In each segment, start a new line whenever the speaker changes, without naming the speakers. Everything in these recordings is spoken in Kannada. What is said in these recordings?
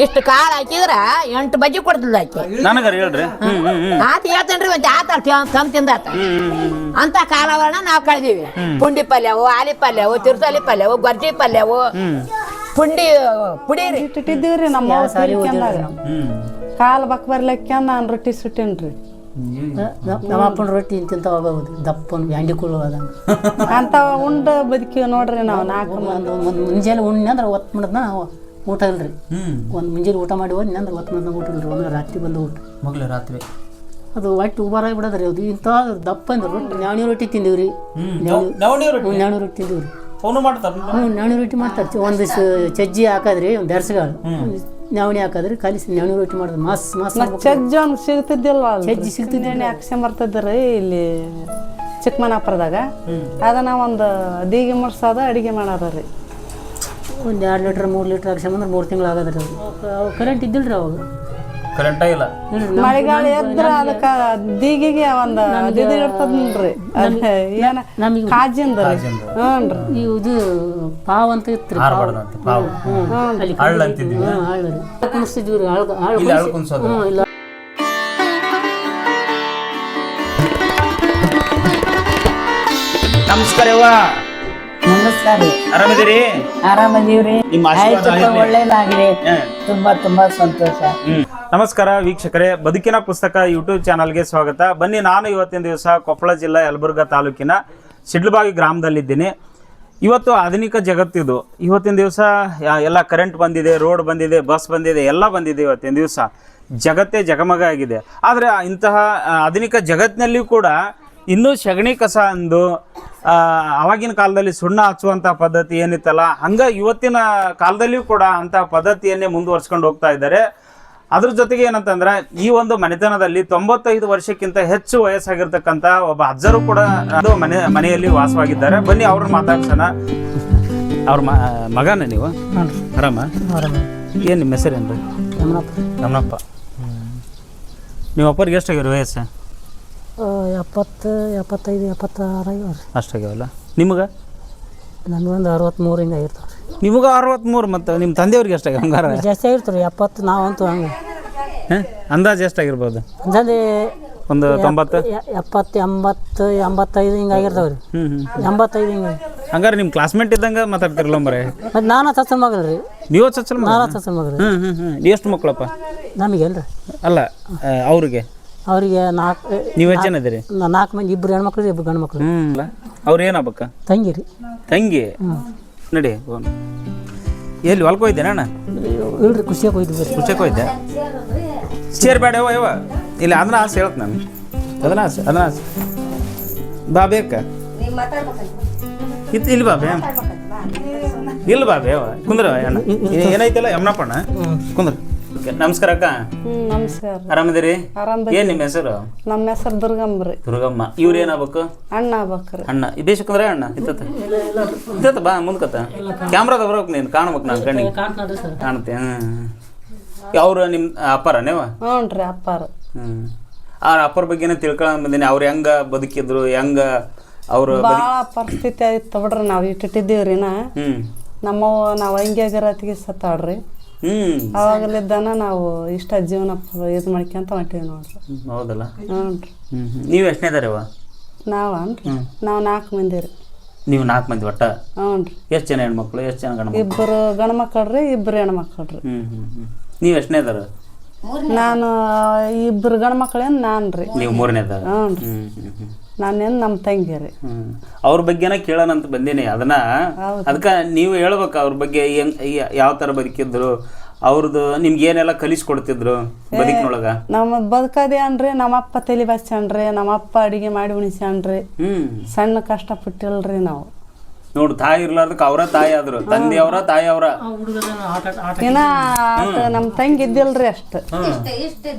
ಇಷ್ಟು ಕಾಳು ಹಾಕಿದ್ರ 8 ಬಜ್ಜಿ ಕೊಡ್ತಿದ್ದ ಆಕಿ
ನನಗಾರ ಹೇಳ್ರಿ.
ಆತ ಹೇಳ್ತೇನ್ರಿ ಮತ್ತೆ ಆತ ತಿಂದಾತ ಅಂತ ಕಾಲವನ್ನ ನಾವ್ ಕಳ್ದೀವಿ. ಪುಂಡಿ ಪಲ್ಯವು, ಆಲಿ ಪಲ್ಯವು, ತಿರ್ಸಲಿ ಪಲ್ಯವು, ಗೊರ್ಜಿ ಪಲ್ಯವು, ಪುಂಡಿ ಪುಡಿ
ಇಟ್ಟಿದ್ದೀವ್ರಿ. ನಮ್ಮ ಕಾಲು ಬಕ್ ಬರ್ಲಿಕ್ಕೆ ನಾನು ರೊಟ್ಟಿ ಸುಟ್ಟೇನ್ರಿ.
ನಮ್ಮ ಅಪ್ಪನ ರೊಟ್ಟಿ ತಿಂತ ಹೋಗೋದು ದಪ್ಪನ ಹ್ಯಾಂಡಿ ಕುಳು ಅದಂಗ
ಅಂತ ಉಂಡ ಬದುಕಿವಿ ನೋಡ್ರಿ ನಾವು. 4 ಮಂದಿ
ಮುಂಜಾನೆ ಉಣ್ಣೆ ಅಂದ್ರೆ 10 ಮಿನಿಟ್ನ ಊಟ ಇಲ್ರಿ. ಒಂದು ಮುಂಜಾನೆ ಊಟ ಮಾಡಿ ಹೋಗಿ ಅಂದ್ರೆ 10 ಮಿನಿಟ್ನ ಊಟ ಇಲ್ರಿ. ಒಂದು ರಾತ್ರಿ ಬಂದು ಊಟ
ಮಗ್ಲ ರಾತ್ರಿ
ಅದು ಒಟ್ಟು ಉಬಾರಾಗಿ ಬಿಡೋದ್ರಿ. ಅದು ಇಂಥ ದಪ್ಪ ಅಂದ್ರೆ ರೊಟ್ಟಿ ನ್ಯಾಣಿ ರೊಟ್ಟಿ ತಿಂದಿವ್ರಿ. ನ್ಯಾಣಿ ರೊಟ್ಟಿ ತಿಂದಿವ್ರಿ. ನ್ಯಾಣಿ ರೊಟ್ಟಿ ಮಾಡ್ತಾರೆ. ಒಂದು ಚಜ್ಜಿ ಹಾಕದ್ರಿ, ಒಂದು ದರ್ಸಗಾಳು ನ್ಯಾವಣಿ ಹಾಕದ್ರಿ, ಕಲಿಸಿ ನ್ಯಾಣಿ ರೊಟ್ಟಿ ಮಾಡಿದ್ರು. ಮಸ್
ಚಜ್ಜಿ ಒಂದು ಸಿಗ್ತಿದ್ದಿಲ್ಲ.
ಚಜ್ಜಿ ಸಿಗ್ತಿದ್ದ
ಹಾಕ್ಸ್ಕೊಂಬರ್ತಿದ್ರಿ ಇಲ್ಲಿ ಚಿಕ್ಕಮನಾಪುರದಾಗ. ಅದನ್ನ ಒಂದು ಅಡಿಗೆ ಮುಡ್ಸೋದ ಅಡಿಗೆ ಮಾಡೋದ್ರಿ.
ಒಂದು 2 ಲೀಟ್ರ್ 3 ಲೀಟ್ರ್ ಹಾಕ್ಸ್ಕೊಂಬಂದ್ರೆ 3 ತಿಂಗಳು ಆಗದ್ರಿ. ಅವು ಕರೆಂಟ್ ಇದ್ದಿಲ್ರಿ ಅವಾಗ.
ಕರೆಂಟ್ ಆಗಿಲ್ಲ.
ಮಳೆಗಾಲ ಎದ್ರ ಅದಕ್ಕ ದೀಗಿಗೆ ಒಂದು ಇದು ಇರ್ತದ್ರಿ, ನಮಗೆ ಕಾಜಿಂದ್ರಿ.
ಇದು ಪಾವ್ ಅಂತ ಇತ್ತು. ಕುಣಿಸ್ತಿದ್ವಿ. ಇಲ್ಲ
ನಮಸ್ಕಾರ.
ನಮಸ್ಕಾರ.
ಆರಾಮಿದ್ದೀರಿ?
ಆರಾಮದೀವ್ರಿ. ಒಳ್ಳೇದಾಗ್ಲಿ. ತುಂಬಾ ಸಂತೋಷ.
ನಮಸ್ಕಾರ ವೀಕ್ಷಕರೇ, ಬದುಕಿನ ಪುಸ್ತಕ ಯೂಟ್ಯೂಬ್ ಚಾನಲ್ಗೆ ಸ್ವಾಗತ. ಬನ್ನಿ, ನಾನು ಇವತ್ತಿನ ದಿವಸ ಕೊಪ್ಪಳ ಜಿಲ್ಲಾ ಯಲಬುರ್ಗಾ ತಾಲೂಕಿನ ಸಿಡ್ಲಬಾವಿ ಗ್ರಾಮದಲ್ಲಿದ್ದೀನಿ. ಇವತ್ತು ಆಧುನಿಕ ಜಗತ್ತಿದು. ಇವತ್ತಿನ ದಿವಸ ಎಲ್ಲ ಕರೆಂಟ್ ಬಂದಿದೆ, ರೋಡ್ ಬಂದಿದೆ, ಬಸ್ ಬಂದಿದೆ, ಎಲ್ಲ ಬಂದಿದೆ. ಇವತ್ತಿನ ದಿವಸ ಜಗತ್ತೇ ಜಗಮಗ ಆಗಿದೆ. ಆದರೆ ಇಂತಹ ಆಧುನಿಕ ಜಗತ್ತಿನಲ್ಲಿಯೂ ಕೂಡ ಇನ್ನೂ ಸಗಣಿ ಕಸ ಅಂದು ಆವಾಗಿನ ಕಾಲದಲ್ಲಿ ಸುಣ್ಣ ಹಚ್ಚುವಂಥ ಪದ್ಧತಿ ಏನಿತ್ತಲ್ಲ, ಹಂಗೆ ಇವತ್ತಿನ ಕಾಲದಲ್ಲಿಯೂ ಕೂಡ ಅಂಥ ಪದ್ಧತಿಯನ್ನೇ ಮುಂದುವರ್ಸ್ಕೊಂಡು ಹೋಗ್ತಾ ಇದ್ದಾರೆ. ಅದ್ರ ಜೊತೆಗೆ ಏನಂತಂದ್ರೆ, ಈ ಒಂದು ಮನೆತನದಲ್ಲಿ 95 ವರ್ಷಕ್ಕಿಂತ ಹೆಚ್ಚು ವಯಸ್ಸಾಗಿರ್ತಕ್ಕಂಥ ಒಬ್ಬ ಅಜ್ಜರು ಕೂಡ ಅದು ಮನೆಯಲ್ಲಿ ವಾಸವಾಗಿದ್ದಾರೆ. ಬನ್ನಿ ಅವ್ರನ್ನ ಮಾತಾಡ್ಸೋಣ. ಅವ್ರ ಮಗನ ನೀವು? ಆರಾಮ? ಏನು ನಿಮ್ಮ ಹೆಸರೇನ್ರಿ? ರಮಣಪ್ಪ. ನಿಮ್ಮ ಅಪ್ಪರಿಗೆ ಎಷ್ಟಾಗ್ಯಾರ ವಯಸ್ಸು?
70, 75, 76
ಅಷ್ಟಾಗ್ಯಾವಲ್ಲ. ನಿಮಗೆ?
ನಮಗೊಂದು 63 ಹಿಂಗೆ ಆಗಿರ್ತಾವೆ.
ನಿಮಗೆ 63. ಮತ್ತು ನಿಮ್ಮ ತಂದೆಯವ್ರಿಗೆ ಎಷ್ಟಾಗ್ಯಾವ? ಹಂಗಾರ
ಜಾಸ್ತಿ ಆಗಿರ್ತಾರೆ. 70 ನಾವಂತೂ ಹಂಗೆ
ಅಂದಾಜು ಎಷ್ಟಾಗಿರ್ಬೋದು?
ಅಂದಾಜು
ಒಂದು 90,
70, 80, 85 ಹಿಂಗೆ ಆಗಿರ್ತಾವೆ ರೀ. 85 ಹಿಂಗೆ.
ಹಂಗಾರೆ ನಿಮ್ಮ ಕ್ಲಾಸ್ಮೇಟ್ ಇದ್ದಂಗೆ ಮಾತಾಡ್ತಿರಲ್ಲ ಮರೆ.
ಮತ್ತು ನಾನು ಚಚ್ಚಲ್ ಮಗಲ್ ರೀ.
ನೀವು ಚಚ್ಚಲ್ ಮಗ?
ನಾನು ಚಚ್ಚಲ್ ಮಗ ರೀ.
ಎಷ್ಟು ಮಕ್ಕಳಪ್ಪ?
ನಮಗೇನು ರೀ?
ಅಲ್ಲ, ಅವ್ರಿಗೆ
ಅವರಿಗೆ 4.
ನೀವು ಎಷ್ಟು ಜನ ಇದ್ದೀರಿ?
4 ಮಂದಿ, 2 ಹೆಣ್ಮಕ್ಳು, 2 ಗಂಡು ಮಕ್ಳು.
ಅವ್ರು ಏನಾಗಬೇಕ?
ತಂಗಿ ರೀ.
ತಂಗಿ? ನಡಿ. ಎಲ್ಲಿ ಹೊಲ್ಕೊ ಹೋಯ್ತೇನೆ ಅಣ್ಣ?
ಇಲ್ರಿ, ಖುಷಿಯಾಗಿ ಹೋಯ್ತು.
ಖುಷಿಯಾಗಿ ಹೋಯ್ತೆ. ಸೇರ್ಬೇಡ ಯವ ಇಲ್ಲ, ಅದನ್ನ ಆಸೆ ಹೇಳ್ತ ನಾನು. ಅದನ್ನ ಆಸೆ ಬಾ ಬೇಕ ಇತ್ತು. ಇಲ್ಲಿ ಬಾಬೆ ಇಲ್ಲ ಬಾಬೆ ಯವ ಕುಂದ್ರ ಅಣ್ಣ. ಏನೈತಲ್ಲ ಯಮನಪ್ಪಣ್ಣ ಕುಂದ್ರ. ನಮಸ್ಕಾರ ಅಕ್ಕ.
ನಮಸ್ಕಾರ.
ಆರಾಮದಿರಿ? ಏನ್ ನಿಮ್ಮ ಹೆಸರು?
ನಮ್ಮ ಹೆಸರು ದುರ್ಗಮ್ಮ.
ದುರ್ಗಮ್ಮ. ಇವ್ರು ಏನಾಗ್ಬೇಕು?
ಅಣ್ಣ ಆಗ್ಬೇಕ್ರಿ.
ಅಣ್ಣ. ಇದೇಶಕ್ಕಂದ್ರೆ ಅಣ್ಣ ಇತ್ತ ಬಾ ಮುಂದ್ಕತ್ತ. ಕ್ಯಾಮ್ರಾದ ಬರ್ಬೇಕು ನೀನು, ಕಾಣ್ಬೇಕು ನಾನು ಕಣ್ಣಿಗೆ. ಕಾಣುತ್ತೆ. ಅವ್ರು ನಿಮ್ಮ ಅಪ್ಪಾರ ನೀವ?
ಹ್ಞೂ ಅಪ್ಪಾರ.
ಅವ್ರ ಅಪ್ಪರ ಬಗ್ಗೆನೇ ತಿಳ್ಕೊಂಡ್ ಬಂದೀನಿ. ಅವ್ರು ಹೆಂಗ ಬದುಕಿದ್ರು, ಹೆಂಗ ಅವರು
ಭಾಳ ಪರಿಸ್ಥಿತಿ ಆಯ್ತು ಬಿಡ್ರಿ. ನಾವು ಇಟ್ಟಿದ್ದೀವ್ರಿ. ನಮ್ಮವ್ವ ನಾವು ಹಂಗಿರತ್ತಿಗೆ ಸತ್ತಾಡ್ರಿ. ಅವಾಗಲಿದ್ದಾನ ನಾವು ಇಷ್ಟ ಜೀವನ ಇದು ಮಾಡ್ಕೊಂತ ಹೊಂಟೀವಿ ನೋಡ್ರಿ.
ಹೌದಲ್ಲ?
ಹ್ಞೂ ರೀ.
ನೀವು ಎಷ್ಟನೇದಾರವ?
ನಾವನ್ರಿ ನಾವು 4 ಮಂದಿ ರೀ.
ನೀವು 4 ಮಂದಿ ಒಟ್ಟ?
ಹ್ಞೂ ರೀ.
ಎಷ್ಟು ಜನ ಹೆಣ್ಮಕ್ಳು, ಎಷ್ಟು ಜನ ಗಂಡು?
2 ಗಂಡು ಮಕ್ಕಳು ರೀ, 2 ಹೆಣ್ಮಕ್ಳು ರೀ.
ನೀವು ಎಷ್ಟನೇದಾರ?
ನಾನು 2 ಗಂಡು ಮಕ್ಕಳೇನು ನಾನು ರೀ.
ನೀವು 3ನೇದಾರ?
ಹ್ಞೂ ರೀ. ನಾನೇನು ನಮ್ಮ ತಂಗಿ ರೀ.
ಅವ್ರ ಬಗ್ಗೆನ ಕೇಳೋಣ ಅಂತ ಬಂದೀನಿ. ಅದನ್ನ ಅದಕ್ಕೆ ನೀವು ಹೇಳ್ಬೇಕು ಅವ್ರ ಬಗ್ಗೆ, ಯಾವ ಥರ ಬದುಕಿದ್ರು, ಅವ್ರದ್ದು ನಿಮ್ಗೆ ಏನೆಲ್ಲ ಕಲಿಸ್ಕೊಡ್ತಿದ್ರು ಬದುಕಿನೊಳಗ.
ನಮ್ಮ ಬದುಕದೇ ಅನ್ರಿ, ನಮ್ಮಪ್ಪ ತಲೆ ಬಚ್ಚನ್ರಿ, ನಮ್ಮಪ್ಪ ಅಡಿಗೆ ಮಾಡಿ ಉಣಿಸ್ಯಾನ್ರಿ. ಸಣ್ಣ ಕಷ್ಟಪಟ್ಟಿಲ್ರಿ ನಾವು.
ನೋಡು, ತಾಯಿ ಇರ್ಲಾರ್ದಕ್ಕೆ ಅವರ ತಾಯಿ ಆದ್ರು, ತಂದೆ ಅವರ ತಾಯಿ ಅವರ.
ಇನ್ನ ನಮ್ಮ ತಂಗಿ ಇದ್ದಿಲ್ರಿ ಅಷ್ಟ.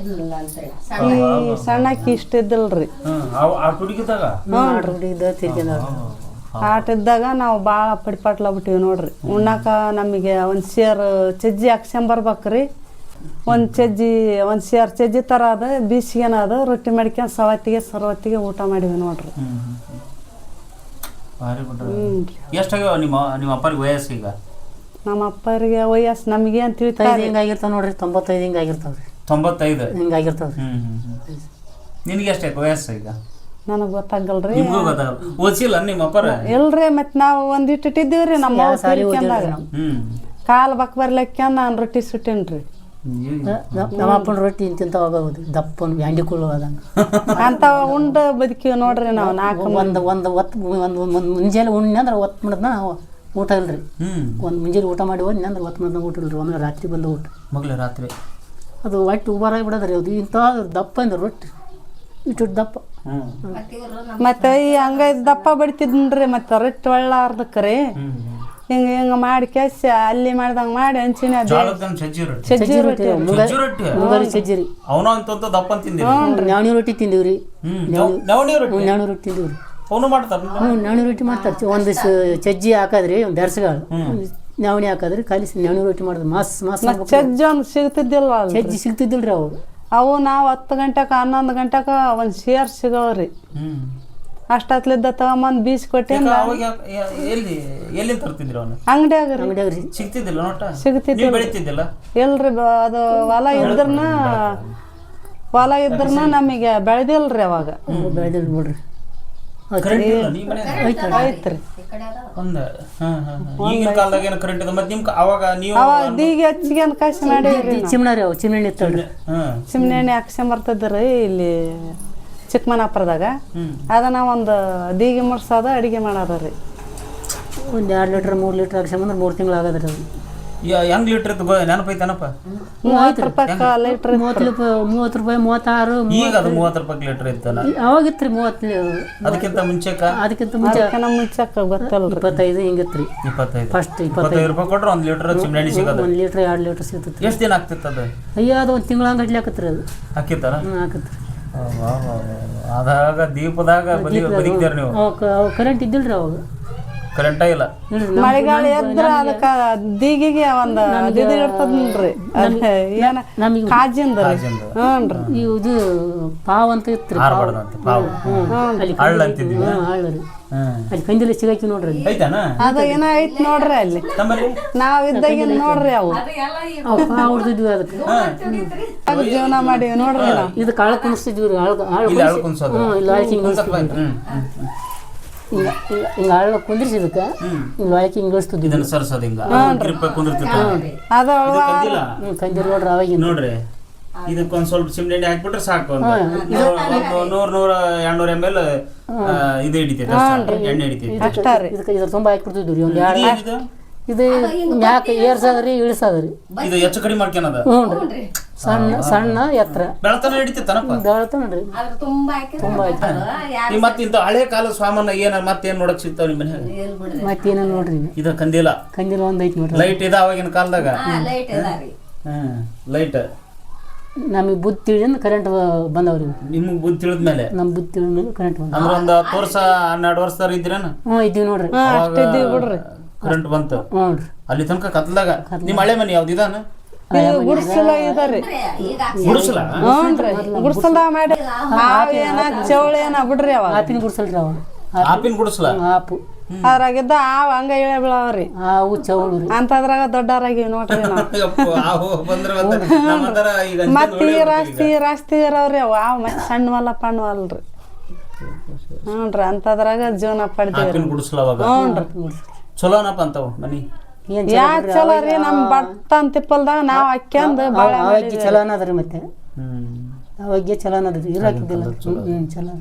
ಈ ಸಣ್ಣಕ್ಕಿ ಇಷ್ಟ ಇದ್ದಿಲ್ರಿ. ಆಟ ಇದ್ದಾಗ ನಾವು ಭಾಳ ಪಡಿಪಾಟ್ಲ ಬಿಟ್ಟಿವಿ ನೋಡ್ರಿ. ಉಣ್ಣಾಕ ನಮಗೆ ಒಂದು ಸೇರ್ ಚಜ್ಜಿ ಹಾಕ್ಸ್ಕೊಂಬರ್ಬೇಕ್ರಿ. ಒಂದು ಸೇರ್ ಚಜ್ಜಿ ಥರ ಅದ, ಬೀಸಿಗೆನ ಅದ, ರೊಟ್ಟಿ ಮಾಡ್ಕೊಂಡು ಸರ್ವತ್ತಿಗೆ ಊಟ ಮಾಡಿವಿ ನೋಡ್ರಿ.
ಎಷ್ಟಾಗ್ಯಾವ ನಿಮ್ಮ ಅಪ್ಪರಿಗೆ ವಯಸ್ಸು ಈಗ?
ನಮ್ಮ ಅಪ್ಪರಿಗೆ ವಯಸ್ಸು ನಮಗೆ ಅಂತ
ತೊಂಬತ್ತೈದು ಹಿಂಗಾಗಿರ್ತಾವ ನೋಡ್ರಿ 95 ಹಿಂಗಾಗಿರ್ತಾವ್ರಿ
95
ಹಿಂಗಾಗಿರ್ತಾವ್ರಿ.
ನಿನಗೆ ಎಷ್ಟಾಯ್ತು ವಯಸ್ಸು ಈಗ?
ನನಗೆ ಗೊತ್ತಾಗಲ್ರಿ.
ನಿಮ್ಗೂ ಗೊತ್ತಾಗಲ್ಲ, ಓದಿಸಿಲ್ಲ ನಿಮ್ಮ ಅಪ್ಪರ?
ಇಲ್ರಿ, ಮತ್ತೆ ನಾವು ಒಂದಿಟ್ಟಿದ್ದೀವ್ರಿ ನಮ್ಮ ಕಾಲು ಬಕ್ ಬರ್ಲಿಕ್ಕೆ ನಾನು ರೊಟ್ಟಿ ಸುಟ್ಟೇನ್ರಿ.
ನಮ್ಮ ಅಪ್ಪನ ರೊಟ್ಟಿ ಇಂತಿಂತ ಹೋಗೋದು ದಪ್ಪನ ಬ್ಯಾಂಡಿಕೊಳ್ಳು ಅದಂಗ
ಅಂತ ಉಂಡು ಬದುಕಿವಿ ನೋಡ್ರಿ ನಾವು. ನಾಲ್ಕು
ಒಂದು ಮುಂಜಾನೆ ಉಣ್ಣೆ ಅಂದ್ರೆ ಒತ್ತು ಮಣದ್ನ ಊಟ ಇಲ್ರಿ. ಒಂದು ಮುಂಜಾನೆ ಊಟ ಮಾಡಿ ಹೋದ್ನಿ ಅಂದ್ರೆ ಒತ್ತು ಮಣದ್ನ ಊಟ ಇಲ್ರಿ. ಆಮೇಲೆ ರಾತ್ರಿ ಬಂದ ಊಟ
ಮಗ್ಲೇ ರಾತ್ರಿ
ಅದು ಹೊಟ್ಟೆ ಉಬಾರಾಗಿ ಬಿಡೋದ್ರಿ. ಅದು ಇಂಥ ದಪ್ಪ ಅಂದ್ರೆ ರೊಟ್ಟಿ ಇಟ್ಟು ದಪ್ಪ.
ಮತ್ತೆ ಈ ಹಂಗ ದಪ್ಪ ಬಡಿತಿದ್ನ್ರಿ. ಮತ್ತೆ ರೊಟ್ಟಿ ಒಳ್ಳಾರ್ದಕ್ರಿ ಹಿಂಗ ಹಿಂಗ ಮಾಡಿ ಕೆಸ ಅಲ್ಲಿ ಮಾಡ್ದಂಗ ಮಾಡಿ ಹಂಚಿನ ಸಜ್ಜಿ ರೊಟ್ಟಿ
ಮುಂಗಾರಿ ಸಜ್ಜಿರಿ ನವಣಿ ರೊಟ್ಟಿ ತಿಂದಿವ್ರಿ. ನವಣಿ ರೊಟ್ಟಿ ತಿಂದಿವ್ರಿ. ನವಣಿ ರೊಟ್ಟಿ ಮಾಡ್ತಾರೆ. ಒಂದು ಸಜ್ಜಿ ಹಾಕದ್ರಿ, ಒಂದು ದರ್ಸಗಾಳು ನವಣಿ ಹಾಕದ್ರಿ, ಕಲಿಸಿ ನವಣಿ ರೊಟ್ಟಿ ಮಾಡಿದ್ರಿ. ಮಸ್ ಮಸ್
ಸಜ್ಜಿ ಒಂದು ಸಿಗ್ತಿದ್ದಿಲ್ವ?
ಸಜ್ಜಿ ಸಿಗ್ತಿದ್ದಿಲ್ರಿ
ಅವು ನಾವು 10 ಗಂಟೆಗೆ 11 ಗಂಟೆಗೆ ಒಂದು ಸೇರ್ ಸಿಗವ್ರಿ. ಅಷ್ಟೊತ್ಲಿದ್ದ ತಗೊಂಬಂದ್ ಬೀಸ್ ಕೊಟ್ಟೆ ಅಂಗಡಿಯಾಗ್ರಿ
ಸಿಗ್ತಿದ್ದಿಲ್ಲ.
ಇಲ್ರಿ, ಅದು ಹೊಲ ಇದ್ರನ ನಮಗೆ ಬೆಳೆದಿಲ್ರಿ ಅವಾಗ.
ಬೆಳೆದಿಲ್ ಬಿಡ್ರಿ.
ಐತ್ರಿ ಈಗ ಹೆಚ್ಚಿಗೆ ಕಾಸಿ ಮಾಡಿವ್ರಿ. ಚಿಮ್ನಿ ಎಣ್ಣೆ ಹಾಕ್ಸ್ಕೊಂಬರ್ತಿದ್ರಿ ಇಲ್ಲಿ ಚಿಕ್ಕಮನಾಪುರದಾಗ. ಅದನ್ನ ಒಂದು ದೀಗಿ ಮುಡ್ಸೋದು ಅಡಿಗೆ ಮಾಡೋದ್ರಿ.
ಒಂದು 2 ಲೀಟ್ರ್ 3 ಲೀಟ್ರ್ ಹಾಕ್ಸ್ಕೊಂಬಂದ್ರೆ 3 ತಿಂಗಳು ಆಗದ್ರಿ. ಅದು
ಹೆಂಗ್ ಲೀಟ್ರ್ ನೆನಪೈತನಪ್ಪ?
30 ರೂಪಾಯಿ ಲೀಟ್ರ್.
30 ರೂಪಾಯಿ 36.
ಈಗ ಅದು 30 ರೂಪಾಯಿ ಲೀಟ್ರ್ ಇತ್ತಲ್ಲ
ಅವಾಗಿತ್ರಿ. 30
ಅದಕ್ಕಿಂತ ಮುಂಚೆ
ಗೊತ್ತಲ್ಲ
25 ಹಿಂಗಿತ್ರಿ.
25
ಫಸ್ಟ್
25 ರೂಪಾಯಿ ಕೊಟ್ರೆ 1 ಲೀಟ್ರ್ ಚಿಮ್ನಿ ಎಣ್ಣೆ ಸಿಗೋದು.
1 ಲೀಟ್ರ್ 2 ಲೀಟ್ರ್ ಸಿಗ್ತೈತಿ.
ಎಷ್ಟು ದಿನ ಆಗ್ತಿತ್ತು ಅದು?
ಅಯ್ಯೋ ಅದು 1 ತಿಂಗಳ ಗಟ್ಲೆ ಹಾಕತ್ರಿ. ಅದು
ಹಾಕಿತ್ತಾರ?
ಹಾಕತ್ರಿ.
ಅದಾಗ ದೀಪದಾಗ ಬದುಕ್ತಾರ ನೀವು.
ಕರೆಂಟ್ ಇದ್ದಿಲ್ರಿ ಅವಾಗ.
ಕರೆಂಟ ಇಲ್ಲ.
ಮಳೆಗಾಲ ಎದ್ರ ಅದಕ್ಕ ದೀಗಿಗೆ ಒಂದ್ ಇರ್ತದ್ರಿ ಕಾಜಿಂದ.
ಇದು ಪಾವ್ ಅಂತ ಇತ್ರಿ. ಅಲ್ಲಿ ಕಂದಿಲ ಸಿಗಾಕಿ ನೋಡ್ರಿ.
ಅದ ಏನೋ ಐತ್ ನೋಡ್ರಿ ಅಲ್ಲಿ ನಾವ್ ಇದ್ದಾಗ ನೋಡ್ರಿ. ಅವು
ಪಾವ್ ಹೊಡ್ದಿದ್ವಿ. ಅದಕ್ಕೆ
ಜೀವನ ಮಾಡಿವಿ ನೋಡ್ರಿ. ನಾವು
ಇದಕ್ಕೆ ಆಳ್ ಕುಣಿಸ್ತಿದ್ವಿ. ಹಿಂಗ ಆಳ ಕುಂದ್ರಿಸಿ ಇದಕ್ಕೆ ಹಿಂಗೆ ಹಿಂಗಿಸ್ತಿದ್ವಿ. ಕಂದಿಲ್ ನೋಡ್ರಿ ಅವಾಗ
ನೋಡ್ರಿ. ಇದಕ್ಕೊಂದ್ ಸ್ವಲ್ಪ ಚಿಮ್ನಿ ಎಣ್ಣೆ ಹಾಕ್ಬಿಟ್ರೆ ಸಾಕು. 100-200 ml ಇದು ಹಿಡಿತೈತೆ, ಎಣ್ಣೆ ಹಿಡಿತೈತೆ.
ಇದ್ರ ತುಂಬ ಹಾಕ್ಬಿಡ್ತಿದ್ವಿ. ಒಂದು 2 ಇದು ಯಾಕೆ ಏರ್ಸದ್ರಿ ಇಳಿಸದ್ರಿ.
ಇದು ಹೆಚ್ಚು ಕಡಿಮೆ ಮಾಡ್ಕೊಳದ.
ಸಣ್ಣ ಸಣ್ಣ ಎತ್ತರ
ಬೆಳತನ ಹಿಡಿತೈತನಪ್ಪ.
ಬೆಳತನರಿ ತುಂಬಾ
ಮತ್ತೆ ಇಂತ ಹಳೆ ಕಾಲ ಸಾಮಾನ ಏನ ಮತ್ತೇನ್ ನೋಡಕ್ ಸಿಗ್ತಾವ ನಿಮ್ಮ ಮನ್ಯಾಗ?
ಮತ್ತೇನ ನೋಡ್ರಿ.
ಇದು ಕಂದಿಲ
ಒಂದ್ ಐತಿ ನೋಡ್ರಿ.
ಲೈಟ್ ಇದ ಅವಾಗಿನ ಕಾಲದಾಗ. ಲೈಟ್
ನಮಗೆ ಬುದ್ಧಿ ತಿಳಿದ ಕರೆಂಟ್ ಬಂದವ್ರಿ.
ನಿಮ್ಗೆ ಬುದ್ಧಿ ತಿಳಿದ್ಮೇಲೆ?
ನಮ್ ಬುದ್ಧಿ ತಿಳಿದ್ಮೇಲೆ ಕರೆಂಟ್ ಬಂದ.
ಅಂದ್ರೆ ಒಂದು 10 ವರ್ಷ 12 ವರ್ಷ ಇದ್ರೇನ?
ಇದ್ದೀವಿ ನೋಡ್ರಿ.
ಕರೆಂಟ್ ಬಂತು ಅಲ್ಲಿ ತನಕ ಕತ್ಲಾಗ. ನಿಮ್ ಹಳೆ ಮನೆ ಯಾವ್ದು ಇದಾನ?
ಗುಡ್ಸಲ ಇದಾರಿ.
ಗುಡ್ಸಲ?
ಗುಡ್ಸಲ ಮಾಡಿ ಚೌಳಿ ಏನ ಬಿಡ್ರಿ. ಅವಾಗ
ಆಪಿನ ಗುಡ್ಸಲ್ರಿ. ಅವ
ಆಪಿನ ಗುಡ್ಸಲ?
ಆಪು
ಅದ್ರಾಗಿದ್ದ ಆವ್ ಹಂಗ ಇಳೆ ಬೀಳವ್ರಿ.
ಆವು ಚೌಳಿ
ಅಂತದ್ರಾಗ ದೊಡ್ಡವರಾಗಿವಿ ನೋಡ್ರಿ ನಾವು. ಮತ್ತ್ ರಾಸ್ತಿ ಇರವ್ರಿ ಅವ. ಆವ್ ಮತ್ತೆ ಸಣ್ಣವಲ್ಲ ಪಣ್ಣವಲ್ರಿ. ಹ್ಞೂನ್ರಿ. ಅಂತದ್ರಾಗ ಜೀವನ ಪಡ್ತೀವಿ. ಹ್ಞೂನ್ರಿ.
ಚಲೋನಪ್ಪ ಅಂತವ್ ಮನಿ.
ಯಾಕೆ ಚಲೋ ರೀ? ನಮ್ ಬಟ್ಟ ತಿಪ್ಪಲ್ದಾಗ ನಾವ್ ಹಾಕ್ಯಂದ್
ಅವಾಗ್ಯ ಚಲೋ ಅನ್ನದ್ರಿ. ಮತ್ತೆ ಅವಾಗ್ಯ ಚಲೋ ಅನ್ನದ್ರಿ. ಇರಾಕಿದ್ದಿಲ್ಲ ಚಲೋ.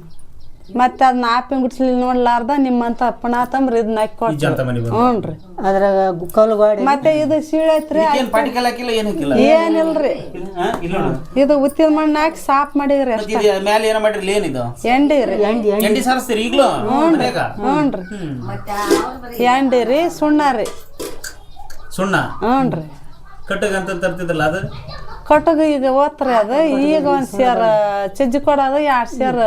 ಮತ್ತೆ ಅದನ್ನ ಆಪಿನ ಗುಡ್ಸ್ಲಿ ನೋಡ್ಲಾರ್ದ ನಿಮ್ಮಂತ ಪುಣಾತಂಬ್ರಿ ಇದನ್ನ ಹಾಕಿ ಕೊಡ್ತೀವಿ. ಹ್ಞೂನ್ರಿ.
ಅದ್ರಾಗ ಕಲ್ಲು ಗಾಡಿ
ಮತ್ತೆ ಇದು ಸೀಳ ಐತ್ರಿ. ಏನಿಲ್ರಿ. ಇದು ಉತ್ತಿದ ಮಣ್ಣ ಹಾಕಿ ಸಾಫ್ ಮಾಡಿದ್ರಿ. ಎಂಡಿ ರೀ. ಹ್ಞೂನ್ರಿ. ಎಂಡಿ ರೀ, ಸುಣ್ಣ ರೀ.
ಸುಣ್ಣ?
ಹ್ಞೂನ್ರಿ.
ಕಟ್ಟಗಂತ ತರ್ತಿದ್ರಲ್ಲ ಅದು?
ಕಟ್ಟಗ ಈಗ ಓದ್ರಿ. ಅದು ಈಗ 1 ಸೇರ್ ಚಜ್ಜಿ ಕೊಡೋದು, 2 ಸೇರ್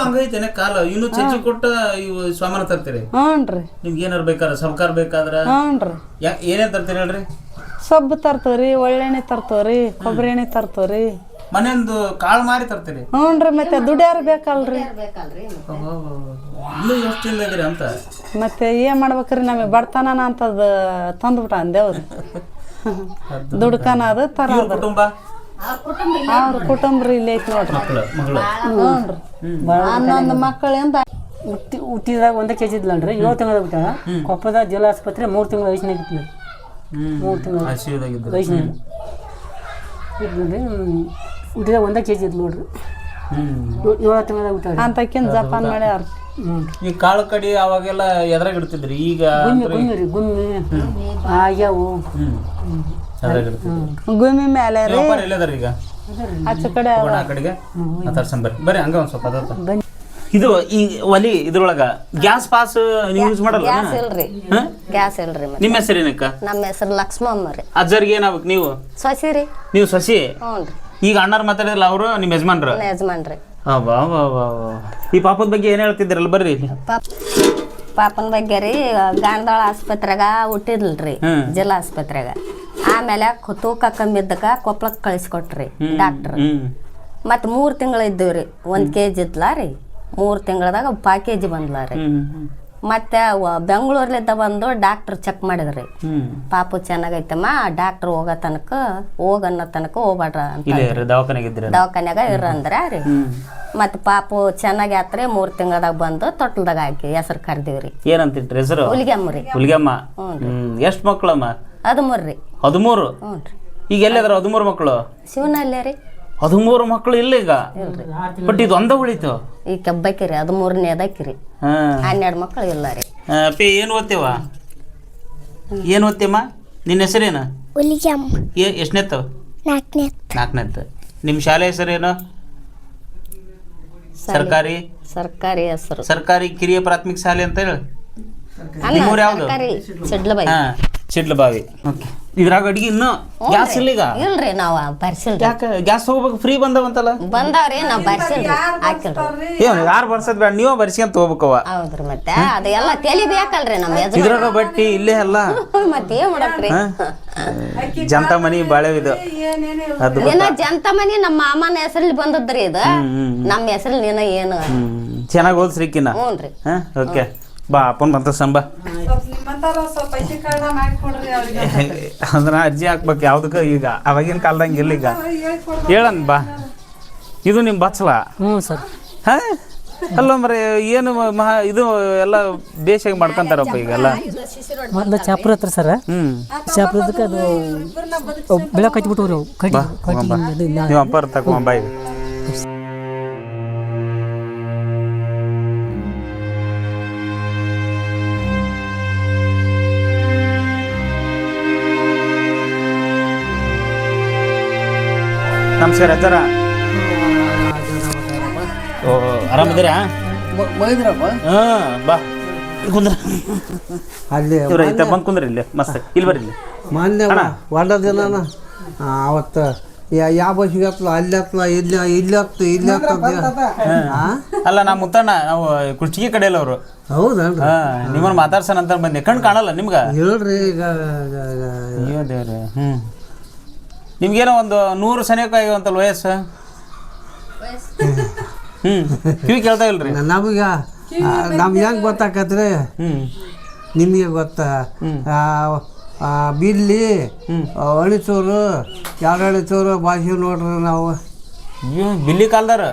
ಹಂಗೈತೇನೆ ಕಾಲ. ಇನ್ನು ಚಜ್ಜಿ ಕೊಟ್ಟ ಇವು ಸಾಮಾನ ತರ್ತೀರಿ?
ಹ್ಞೂನ್ರಿ.
ನಿಮ್ಗೆ ಏನಾರು ಬೇಕಾದ್ರೆ ಸಬ್ಕಾರ ಬೇಕಾದ್ರ
ಹ್ಞೂನ್ರಿ.
ಏನೇನ್ ತರ್ತೀರಿ ಹೇಳ್ರಿ?
ಸೊಪ್ಪು ತರ್ತವ್ರಿ, ಒಳ್ಳೆಣ್ಣೆ ತರ್ತವ್ರಿ, ಕೊಬ್ಬರಿ ಎಣ್ಣೆ ತರ್ತವ್ರಿ.
ಮನೆಯೊಂದು ಕಾಳು ಮಾರಿ ತರ್ತೀರಿ?
ಹ್ಞೂನ್ರಿ. ಮತ್ತೆ ದುಡ್ಯಾರ ಬೇಕಲ್ರಿ.
ಇನ್ನು ಎಷ್ಟು ತಿಂದ್ರಿ ಅಂತ
ಮತ್ತೆ ಏನ್ ಮಾಡ್ಬೇಕ್ರಿ ನಮಗೆ ಬಡತನ ಅಂತದ್ ತಂದ್ಬಿಟ್ಟ ದೇವ್ರು ದುಡ್ಕನ ಅದು ತರ
ಇವ್ರ ಕುಟುಂಬ
ಅವ್ರ ಕುಟುಂಬ ರೀ ಇಲ್ಲಿ ಐತಿ ನೋಡ್ರಿ
ಮಗಳು
ಹ್ಞೂನ್ರಿ ಹನ್ನೊಂದು ಮಕ್ಕಳಿಂದ
ಹುಟ್ಟಿದಾಗ ಒಂದೇ ಕೆಜಿ ಇದ್ಲನ್ರಿ 7 ತಿಂಗಳ ಬಿಟ್ಟಾಳ ಕೊಪ್ಪದ ಜಿಲ್ಲಾ ಆಸ್ಪತ್ರೆ 3 ತಿಂಗಳ ವಯಸ್ಸಿನಾಗ ಇತ್ತು 3 ತಿಂಗಳ
ಆಶೀರ್ವಾದ
ವಯಸ್ಸಿನಾಗ ಇದ್ರಿ ಹುಟ್ಟಿದಾಗ ಒಂದೇ ಕೆಜಿ ಇದ್ಲು ನೋಡ್ರಿ 7 ತಿಂಗಳದಾಗ ಬಿಟ್ಟಾಳ
ಅಂತಕಿನ್ ಜಪಾನ್ ಮಾಡ್ಯಾರ
ಈ ಕಾಳು ಕಡಿ ಅವಾಗೆಲ್ಲ ಎದ್ರಾಗ ಇಡ್ತಿದ್ರಿ ಈಗ
ಗುಮ್ಮಿ ಗುಮ್ಮಿ ಆಗ್ಯಾವು
ಅದ್ರಾಗ ಇಡ್ತಿದ್ರಿ
ಗುಮ್ಮಿ ಮೇಲೆ ರೀ
ಎಲ್ಲದಾರ ಈಗ
ಆಚೆ ಕಡೆ
ಹೋಗೋಣ ಆ ಕಡೆಗೆ ಮಾತಾಡ್ಸಂಬ ಬರ್ರಿ ಹಂಗ ಒಂದ್ ಸ್ವಲ್ಪ ಅದತ್ತ ಇದು ಈ ಒಲಿ ಇದ್ರೊಳಗ ಗ್ಯಾಸ್ ಪಾಸ್ ನೀವು ಯೂಸ್ ಮಾಡಲ್ಲ
ಗ್ಯಾಸ್ ಇಲ್ರಿ ಗ್ಯಾಸ್ ಇಲ್ರಿ ಮತ್ತೆ
ನಿಮ್ಮ ಹೆಸರೇನಕ್ಕ
ನಮ್ಮ ಹೆಸರು ಲಕ್ಷ್ಮಮ್ಮ ರೀ
ಅಜ್ಜರ್ಗೆ ಏನಾಗ್ಬೇಕು ನೀವು
ಸೊಸಿ ರೀ
ನೀವು ಸಸಿ
ಹ್ಞೂನ್ರಿ
ಈಗ ಅಣ್ಣಾರ್ ಮಾತಾಡಿದ್ರಲ್ಲ ಅವರು ನಿಮ್ಮ ಯಜಮಾನ್ರು
ಯಜಮಾನ್ರಿ
ವಾ ವಾ ವಾ ಈ ಪಾಪದ ಬಗ್ಗೆ ಏನ್ ಹೇಳ್ತಿದ್ರಲ್ಲ ಬರ್ರಿ
ಪಾಪನ ಬಗ್ಗೆ ರೀ ಗಾಣದಾಳ ಆಸ್ಪತ್ರೆಗ ಹುಟ್ಟಿದ್ಲ್ರಿ ಜಿಲ್ಲಾ ಆಸ್ಪತ್ರೆಗ ಆಮೇಲೆ ತೂಕ ಕಮ್ಮಿ ಇದ್ದಕ್ಕ ಕೊಪ್ಪಳಕ್ಕೆ ಕಳಿಸ್ಕೊಟ್ರಿ ಡಾಕ್ಟ್ರ್ ಮತ್ತೆ 3 ತಿಂಗಳು ಇದ್ದೀವ್ರಿ 1 kg ಇದ್ಲಾ ರೀ 3 ತಿಂಗಳದಾಗ 5 kg ಬಂದ್ಲಾ ರೀ ಮತ್ತೆ ಬೆಂಗಳೂರ್ಲಿದ್ದ ಬಂದು ಡಾಕ್ಟರ್ ಚೆಕ್ ಮಾಡಿದ್ರಿ ಪಾಪು ಚೆನ್ನಾಗೈತಮ್ಮ ಡಾಕ್ಟರ್ ಹೋಗೋ ತನಕ ಹೋಗನ್ನೋ ತನಕ ಹೋಗ್ಬೇಡ್ರ ಅಂತ ದವಾಖಾನ್ಯಾಗ ಇರಂದ್ರ ರೀ ಮತ್ತೆ ಪಾಪು ಚೆನ್ನಾಗಿ ಆತ್ರಿ 3 ತಿಂಗಳದಾಗ ಬಂದು ತೊಟ್ಲದಾಗ ಹಾಕಿ ಹೆಸರು ಕರ್ದಿವ್ರಿ
ಏನಂತಿಟ್ರಿ ಹೆಸರು
ಹುಲಿಗೆಮ್ಮ ರೀ
ಹುಲಿಗೆಮ್ಮ ಎಷ್ಟ್ ಮಕ್ಕಳಮ್ಮ
13 ರೀ
13
ಹ್ಞೂ ರೀ
ಈಗ ಎಲ್ಲದ್ರ 13 ಮಕ್ಕಳು
ಶಿವನಲ್ಲೇ ರೀ
13 ಮಕ್ಕಳು ಇಲ್ಲ ಈಗ ಬಟ್ ಇದು ಒಂದ ಉಳಿತು
ಈ ಕೆಬ್ಬಕ್ಕಿ ರೀ 13ನೇದಕ್ಕಿ 12 ಮಕ್ಕಳು ಇಲ್ಲ ರೀ
ಅಪ್ಪಿ ಏನು ಓದ್ತೇವ ಏನು ಓದ್ತೇಮ್ಮ ನಿನ್ನ ಹೆಸರೇನು ಎಷ್ಟನೇತ್ತು 4ನೇತ್ತು ನಿಮ್ಮ ಶಾಲೆ ಹೆಸರೇನು
ಸರ್ಕಾರಿ ಹೆಸರು
ಸರ್ಕಾರಿ ಕಿರಿಯ ಪ್ರಾಥಮಿಕ ಶಾಲೆ ಅಂತ ಹೇಳಿ ನಿಮ್ಮೂರು ಯಾವ್ದು
ಸಿಡ್ಲಬಾಯಿ
ಸಿಡ್ಲಬಾವಿ ಇದ್ರಾಗ ಅಡಿಗೆ ಇನ್ನು ಗ್ಯಾಸ್ ಇಲ್ಲ ಈಗ
ಇಲ್ರಿ ನಾವ್ ಬರ್ಸಿಲ್ರಿ
ಯಾಕೆ ಗ್ಯಾಸ್ ಹೋಗ್ಬೇಕು ಫ್ರೀ ಬಂದವಂತಲ್ಲ
ಬಂದಾವ್ರಿ ನಾವ್ ಬರ್ಸಿಲ್ರಿ ಹಾಕಿಲ್ರಿ
ಏನು ಯಾರು ಬರ್ಸದ್ ಬೇಡ ನೀವೇ ಬರ್ಸ್ಕೊಂತ ಹೋಗ್ಬೇಕವ
ಹೌದ್ರಿ ಮತ್ತೆ ಅದೆಲ್ಲ ತಲಿ ಬೇಕಲ್ರಿ ನಮ್ಮ
ಇದ್ರಾಗ ಬಟ್ಟಿ ಇಲ್ಲೇ ಅಲ್ಲ
ಮತ್ತೆ ಏನ್ ಮಾಡಕ್ರಿ
ಜಂತ ಮನಿ ಬಾಳೆವಿದು ಅದು
ಏನ ಜಂತ ಮನಿ ನಮ್ಮ ಮಾಮನ ಹೆಸರಲ್ಲಿ ಬಂದದ್ರಿ ಇದು ನಮ್ಮ ಹೆಸರಲ್ಲಿ ಏನ ಏನು
ಚೆನ್ನಾಗಿ ಓದ್ಸ್ರಿಕಿನ
ಹ್ಞೂನ್ರಿ
ಓಕೆ ಬಾ ಅಪ್ಪನ್ ಬಂತ ಸಂಬ ಅಂದ್ರ ಅಜ್ಜಿ ಹಾಕ್ಬೇಕು ಯಾವ್ದಕ್ಕ ಈಗ ಅವಾಗಿನ ಕಾಲದಂಗ ಇಲ್ಲ ಈಗ ಹೇಳನ್ ಬಾ ಇದು ನಿಮ್ ಬಚ್ಚಲ
ಹ್ಞೂ ಸರ್
ಹಾ ಅಲ್ಲ ಮರೆ ಏನು ಇದು ಎಲ್ಲ ಬೇಸಾಗಿ ಮಾಡ್ಕೊಂತಾರಪ್ಪ ಈಗೆಲ್ಲ
ಮೊದಲು ಚಾಪುರ ಹತ್ರ ಸರ್ ಚಾಪುರದಕ್ಕೆ ಅದು ಬೆಳಕು ಕಟ್ಟಿಬಿಟ್ಟವ್ರಿ ಅವು ಕಟ್ಟಿ
ನೀವು ಅಪ್ಪ ತಕೊಂಬ ಈಗ ನಮಸ್ಕಾರ ಅಜ್ಜರ ಓ ಆರಾಮದಿರಾ ಬಾ ಕುಂದ್ರ
ಅಲ್ಲಿ
ಇವ್ರ ಇತ್ತ ಬಂದ್ ಕುಂದ್ರಿ ಇಲ್ಲಿ ಮಸ್ತ್ ಇಲ್ಲಿ ಬರ್ರಿ ಇಲ್ಲಿ
ಮೊನ್ನೆ ಒಂದ ದಿನ ಅವತ್ತು ಯಾವ ಬಸ್ಸಿಗೆ ಹತ್ತಲ ಅಲ್ಲಿ ಹತ್ತಲ ಇಲ್ಲಿ ಹತ್ತು ಇಲ್ಲಿ
ಅಲ್ಲ ನಾ ಮುತ್ತಣ್ಣ ನಾವು ಕುರ್ಚಿಗೆ ಕಡೆಯಲ್ಲ ಅವರು
ಹೌದಲ್ರಿ
ನಿಮ್ಮನ್ನ ಮಾತಾಡ್ಸೋಣ ಅಂತ ಬಂದೆ ಕಣ್ ಕಾಣಲ್ಲ ನಿಮ್ಗ
ಹೇಳ್ರಿ ಈಗ
ಅಯ್ಯೋ ದೇವ್ರೆ ನಿಮ್ಗೇನೋ ಒಂದು 100 ಸನಿಯಕ ಆಗ್ಯಾವಂತಲ್ಲ ವಯಸ್ಸು ಕಿವಿ ಕೇಳ್ತಾ ಇಲ್ರಿ
ನಮಗ ನಮ್ಗೆ ಹೆಂಗೆ ಗೊತ್ತಾಕತ್ರಿ ನಿಮಗೆ ಗೊತ್ತಾ ಬಿಲ್ಲಿ ಅಣಿಚೂರು 2 ಅಣಿಚೂರು ಭಾಷೆ ನೋಡ್ರಿ ನಾವು
ಬಿಲ್ಲಿ ಕಾಲ್ದಾರ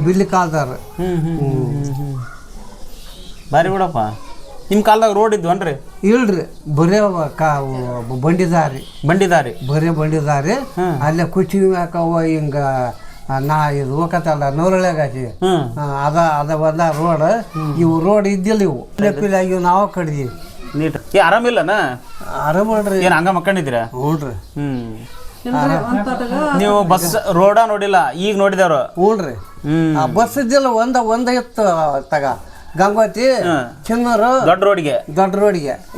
ಬಿಲ್ಲಿ ಕಾಲ್ದಾರ
ಬಾರಿ ಬಿಡಪ್ಪ ನಿಮ್ಮ ಕಾಲದಾಗ ರೋಡ್ ಇದ್ವನ್ರಿ
ಇಲ್ರಿ ಬರೇ ಬಂಡಿದಾರಿ ಬರೇ ಬಂಡಿದಾರಿ ಅಲ್ಲೇ ಕುಚ್ಚಿ ಹಾಕವ ಹಿಂಗ ನಾ ಇದು ಹೋಗತ್ತಲ್ಲ ನವರಳೆಗಾಚಿ ಅದ ಬಂದ ರೋಡ್ ಇವು ರೋಡ್ ಇದ್ದಿಲ್ಲ ಇವು ಲೆಪ್ಪಿಲ್ಲ ಇವು ನಾವು ಕಡ್ದೀವಿ
ನೀಟ್ ಆರಾಮಿಲ್ಲನ
ಆರಾಮಲ್ರಿ
ಏನ್ ಹಂಗ ಮಕ್ಕಂಡಿದ್ದೀರಾ
ಹ್ಞೂನ್ರಿ
ನೀವು ಬಸ್ ರೋಡ ನೋಡಿಲ್ಲ ಈಗ ನೋಡಿದವ್ರು
ಹ್ಞೂನ್ರಿ ಬಸ್ ಇದ್ದಿಲ್ಲ ಒಂದ ಇತ್ತು ತಗ ಗಂಗೋತಿ ಚಿನ್ನರು ದೊಡ್ಡ ರೋಡ್ಗೆ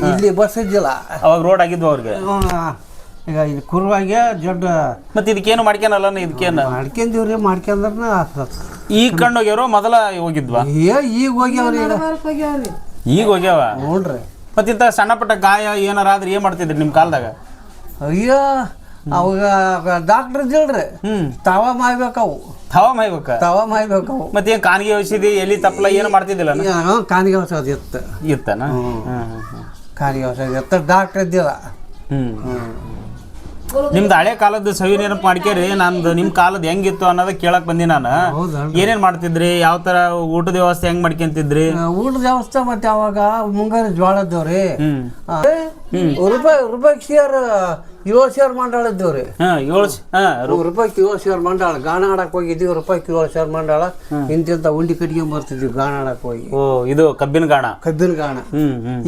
ಇಲ್ಲಿ ಬಸ್ ಇದ್ದಿಲ್ಲ
ಅವಾಗ ರೋಡ್ ಆಗಿದ್ವು ಅವ್ರಿಗೆ
ಈಗ ಇಲ್ಲಿ ಕುರುವಾಗೆ ದೊಡ್ಡ
ಮತ್ತೆ ಇದಕ್ಕೇನು ಮಾಡ್ಕೊನಲ್ಲ ಇದಕ್ಕೇನು
ಮಾಡ್ಕೊಂಡೀವ್ರಿ ಮಾಡ್ಕೊಂಡ್ರ
ಈಗ ಕಣ್ಣು ಹೋಗ್ಯಾರೋ ಮೊದಲ ಹೋಗಿದ್ವಾ
ಈಗ ಹೋಗ್ಯಾವ್ರಿ
ಈಗ ಹೋಗ್ಯಾವ
ಹ್ಞೂನ್ರಿ
ಮತ್ತೆ ಇಂಥ ಸಣ್ಣ ಪುಟ್ಟ ಗಾಯ ಏನಾರ ಆದ್ರೆ ಏನ್ ಮಾಡ್ತಿದ್ರಿ ನಿಮ್ ಕಾಲದಾಗ
ಅಯ್ಯೋ ಅವಾಗ ಡಾಕ್ಟರ್ ಇದ್ದಿಲ್ರಿ ತವ ಮಾಯ್ಬೇಕವು ತವ ಮಾಯ್ಬೇಕವು
ಮತ್ತೆ ಏನ್ ಕಾನಿಗೆ ಔಷಧಿ ಎಲ್ಲಿ ತಪ್ಪಲ ಏನು ಮಾಡ್ತಿದ್ದಿಲ್ಲ
ಕಾನಿಗೆ ಔಷಧ ಇತ್ತು
ಇತ್ತನ
ಕಾನಿಗೆ ಔಷಧ ಇತ್ತು ಡಾಕ್ಟರ್ ಇದ್ದಿಲ್ಲ
ನಿಮ್ದು ಹಳೆ ಕಾಲದ ಸವಿ ನೆನಪು ಮಾಡ್ಕೇರಿ ನಂದು ನಿಮ್ ಕಾಲದ ಹೆಂಗಿತ್ತು ಅನ್ನೋದ ಕೇಳಕ್ ಬಂದಿ ನಾನು ಏನೇನ್ ಮಾಡ್ತಿದ್ರಿ ಯಾವ ತರ ಊಟದ ವ್ಯವಸ್ಥೆ ಹೆಂಗ್ ಮಾಡ್ಕೊಂತಿದ್ರಿ
ಊಟದ ವ್ಯವಸ್ಥೆ ಮತ್ತೆ ಅವಾಗ ಮುಂಗಾರು ಜೋಳ ಇದ್ದವ್ರಿ ರೂಪಾಯಿ ಶೇರ್ 7 ಶೇರ್ ಮಂಡಳ ಇದ್ದವ್ರಿ ರೂಪಾಯಿ 7 ಶೇರ್ ಮಂಡಳ ಗಾಣ ಆಡಕ್ ಹೋಗಿದ್ವಿ ರೂಪಾಯಿ 7 ಶೇರ್ ಮಂಡಳ ಇಂತಿಂತ ಉಂಡಿ ಕಟ್ಕೊಂಡ್ ಬರ್ತಿದ್ವಿ ಗಾಣ ಆಡಕ್ ಹೋಗಿ
ಇದು ಕಬ್ಬಿನ ಗಾಣ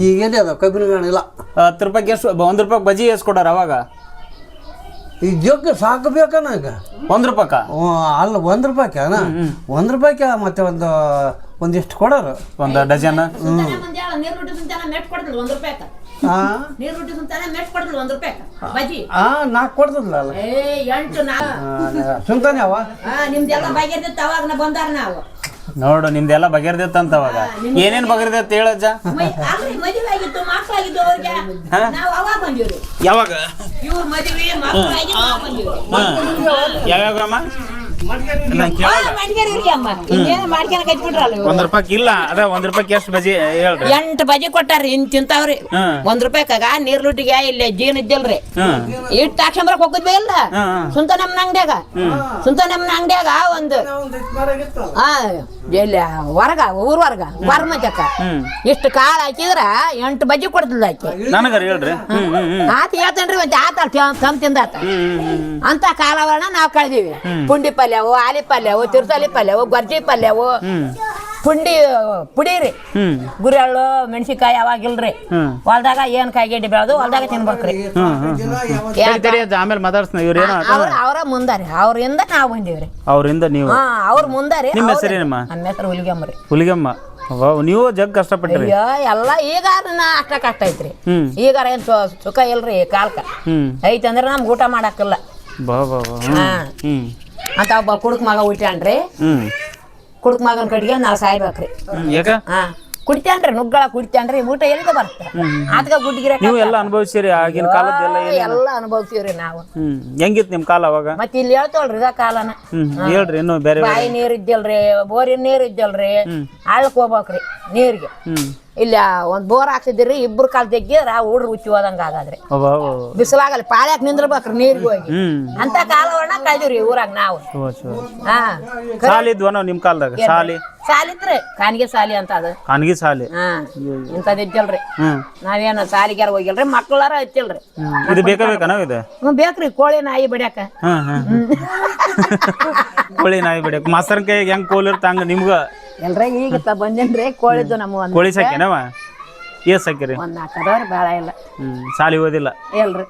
ಈಗ ಏನೇ ಅದ ಕಬ್ಬಿನ ಗಾಣ ಇಲ್ಲ
10 ರೂಪಾಯಿಗೆ ಎಷ್ಟು 1 ರೂಪಾಯಿ ಬಜಿ ಎಷ್ಟು ಕೊಡಾರ ಅವಾಗ
ಈ ಜಗ್ಗ ಸಾಕಬೇಕನ ಈಗ
1 ರೂಪಾಯಿಕ
ಅಲ್ಲ 1 ರೂಪಾಯಿಕ 1 ರೂಪಾಯಿಕ ಮತ್ತೆ ಒಂದಿಷ್ಟು ಕೊಡೋರು
ಒಂದು ಡಜನ್
ನಾಲ್ಕು ಕೊಡ್ತದಲ್ಲ ಸುಂತಾನೆ ಅವ
ನೋಡು ನಿಮ್ದೆಲ್ಲ ಬಗೆರ್ದಿತ್ತಂತ ಅವಾಗ ಏನೇನ್ ಬಗೆರ್ದಿತ್ತ ಹೇಳಜ್ಜ ಯಾವಾಗ ಯಾವ್ಯಾವ ಒಂದ್ ರೂಪಾಯಿ ಇಲ್ಲ ಅದ 1 ರೂಪಾಯಿ ಎಷ್ಟು ಬಜಿ ಹೇಳ್ರಿ
8 ಬಜಿ ಕೊಟ್ಟಾರ್ರಿ ಇನ್ ತಿಂತಾವ್ರಿ 1 ರೂಪಾಯಿಕಾಗ ನೀರ್ ಲುಟ್ಟಿಗೆ ಇಲ್ಲಿ ಜೀನ್ ಇದ್ದಿಲ್ರಿ ಇಟ್ ತಾಕ್ಷಂಬರಕ್ ಹೋಗಿದ್ವಿ ಇಲ್ಲ ಸುಂತನಮ್ಮನ ಅಂಗಡಿಯಾಗ ಒಂದು ಎಲ್ಲಿ ಹೊರಗ ಊರ್ವರ್ಗ ಬರ್ಮಚಕ್ಕ ಇಷ್ಟು ಕಾಳು ಹಾಕಿದ್ರ 8 ಬಜಿ ಕೊಡ್ತಿದ್ದ ಆಕಿ
ನನಗಾರ ಹೇಳ್ರಿ
ಆತ ಹೇಳ್ತೇನ್ರಿ ಒಂದ್ ಆತ ತಂದ್ ತಿಂದಾತ ಅಂತ ಕಾಲವರಣ ನಾವ್ ಕಳ್ದೀವಿ ಪುಂಡಿ ಪಲ್ಯವು ಆಲಿ ಪಲ್ಯವು ತಿರ್ಸಲಿ ಪಲ್ಯವು ಗೊರ್ಜಿ ಪಲ್ಯವು ಪುಡಿ ರೀ ಗುರೆಳ್ಳು ಮೆಣಸಿಕಾಯಿ ಅವಾಗಿಲ್ರಿ ಹೊಲ್ದಾಗ ಏನ್ ಕಾಯಿಗೆಡ್ಡಿ ಬೆಳೆದು ಹೊಲ್ದಾಗ ತಿನ್ಬೇಕ್ರಿ
ಆಮೇಲೆ ಮಾತಾಡ್ಸ್ನ ಇವ್ರೇನ
ಅವ್ರ ಮುಂದಾರಿ ಅವ್ರಿಂದ ನಾವ್ ಬಂದೀವ್ರಿ
ಅವ್ರಿಂದ ನೀವು
ಅವ್ರ ಮುಂದಾರಿ
ನಿಮ್ಮ ಹೆಸರೇನಮ್ಮ
ನಮ್ಮ ಹೆಸರು ಹುಲಿಗಮ್ಮ ರೀ
ಹುಲಿಗಮ್ಮ ನೀವು ಜಗ್ ಕಷ್ಟಪಟ್ಟಿರಿ
ಅಯ್ಯೋ ಎಲ್ಲ ಈಗಾರ ಅಷ್ಟ ಕಷ್ಟ ಐತ್ರಿ ಈಗಾರ ಏನ್ ಸುಖ ಇಲ್ರಿ ಕಾಲ್ಕ ಐತಂದ್ರ ನಮ್ಗೆ ಊಟ ಮಾಡಾಕಲ್ಲ ಅಂತ ಒಬ್ಬ ಕುಡುಕ್ ಮಗ ಹುಟ್ಟ್ಯಾನ್ರಿ ಕುಡುಕ್ ಮಗನ ಕಡೆಗೆ ನಾವ್ ಸಾಯ್ಬೇಕ್ರಿ ಕುಡಿತಾನ್ರಿ ನುಗ್ಗಳ ಕುಡಿತಾನ್ರಿ ಊಟ ಎಲ್ಲಿಗೆ ಬರ್ತ ಆತ್ಗ ಗುಡ್ಗಿರ
ನೀವು ಎಲ್ಲ ಅನುಭವಿಸಿರಿ ಆಗಿನ ಕಾಲದ
ಎಲ್ಲ ಅನುಭವಿಸಿವ್ರಿ ನಾವು
ಹೆಂಗಿತ್ತು ನಿಮ್ ಕಾಲ ಅವಾಗ
ಮತ್ತೆ ಇಲ್ಲಿ ಹೇಳ್ತವಲ್ರಿ ಇದ ಕಾಲನ
ಹೇಳ್ರಿ ಇನ್ನು ಬೇರೆ
ಬಾಯಿ ನೀರ್ ಇದ್ದಲ್ರಿ ಬೋರಿನ ನೀರ್ ಇದ್ದಲ್ರಿ ಆಳಕ್ ಹೋಗ್ಬೇಕ್ರಿ ನೀರ್ಗೆ ಇಲ್ಲ ಒಂದ್ ಬೋರ್ ಹಾಕ್ಸಿದ್ರಿ 2 ಕಾಲ್ ತೆಗ್ಗಿದ್ರ ಹುಡ್ರು ಹುಚ್ಚಿ ಹೋದಂಗ ಆಗಾದ್ರಿ ಬಿಸಿಲಾಗಲ್ಲ ಪಾಳ್ಯಾಕ್ ನಿಂದ್ರಬೇಕ್ರಿ ನೀರ್ಗೆ ಹೋಗಿ ಅಂತ ಕಾಲವನ್ನ ಕಳ್ದಿವ್ರಿ ಊರಾಗ ನಾವು
ಸಾಲಿದ್ವನ ನಿಮ್ ಕಾಲದಾಗ
ಸಾಲಿತ್ರಿ ಕಾನಿಗೆ ಸಾಲಿ ಅಂತ ಅದು
ಕಾನಿಗೆ ಸಾಲಿ
ಇಂಥದ್ ಇದ್ದಲ್ರಿ ನಾವೇನು ಸಾಲಿಗ್ಯಾರ ಹೋಗಿಲ್ರಿ ಮಕ್ಕಳಾರ ಹಚ್ಚಿಲ್ರಿ
ಇದು ಬೇಕಾ ನಾವ್ ಇದು
ಬೇಕ್ರಿ ಕೋಳಿ ನಾಯಿ ಬಡಿಯಾಕ
ಕೋಳಿ ನಾಯಿ ಬಡಿಯಾಕ ಮಾಸ್ತರ್ ಕೈ ಹೆಂಗ್ ಕೋಲ್ ಇರ್ತ ಹಂಗ ನಿಮ್ಗ
ಎಲ್ರ ಈಗ ಬಂದೇನ್ರಿ ಕೋಳಿದ್ದು ನಮ್ಮ
ಕೋಳಿ ಸಾಕಿನವ ಏಸ್ ಸಾಕಿರಿ
4 ಅದಾವ್ರಿ ಬಾಳ ಇಲ್ಲ
ಸಾಲಿ ಓದಿಲ್ಲ
ಎಲ್ರಿ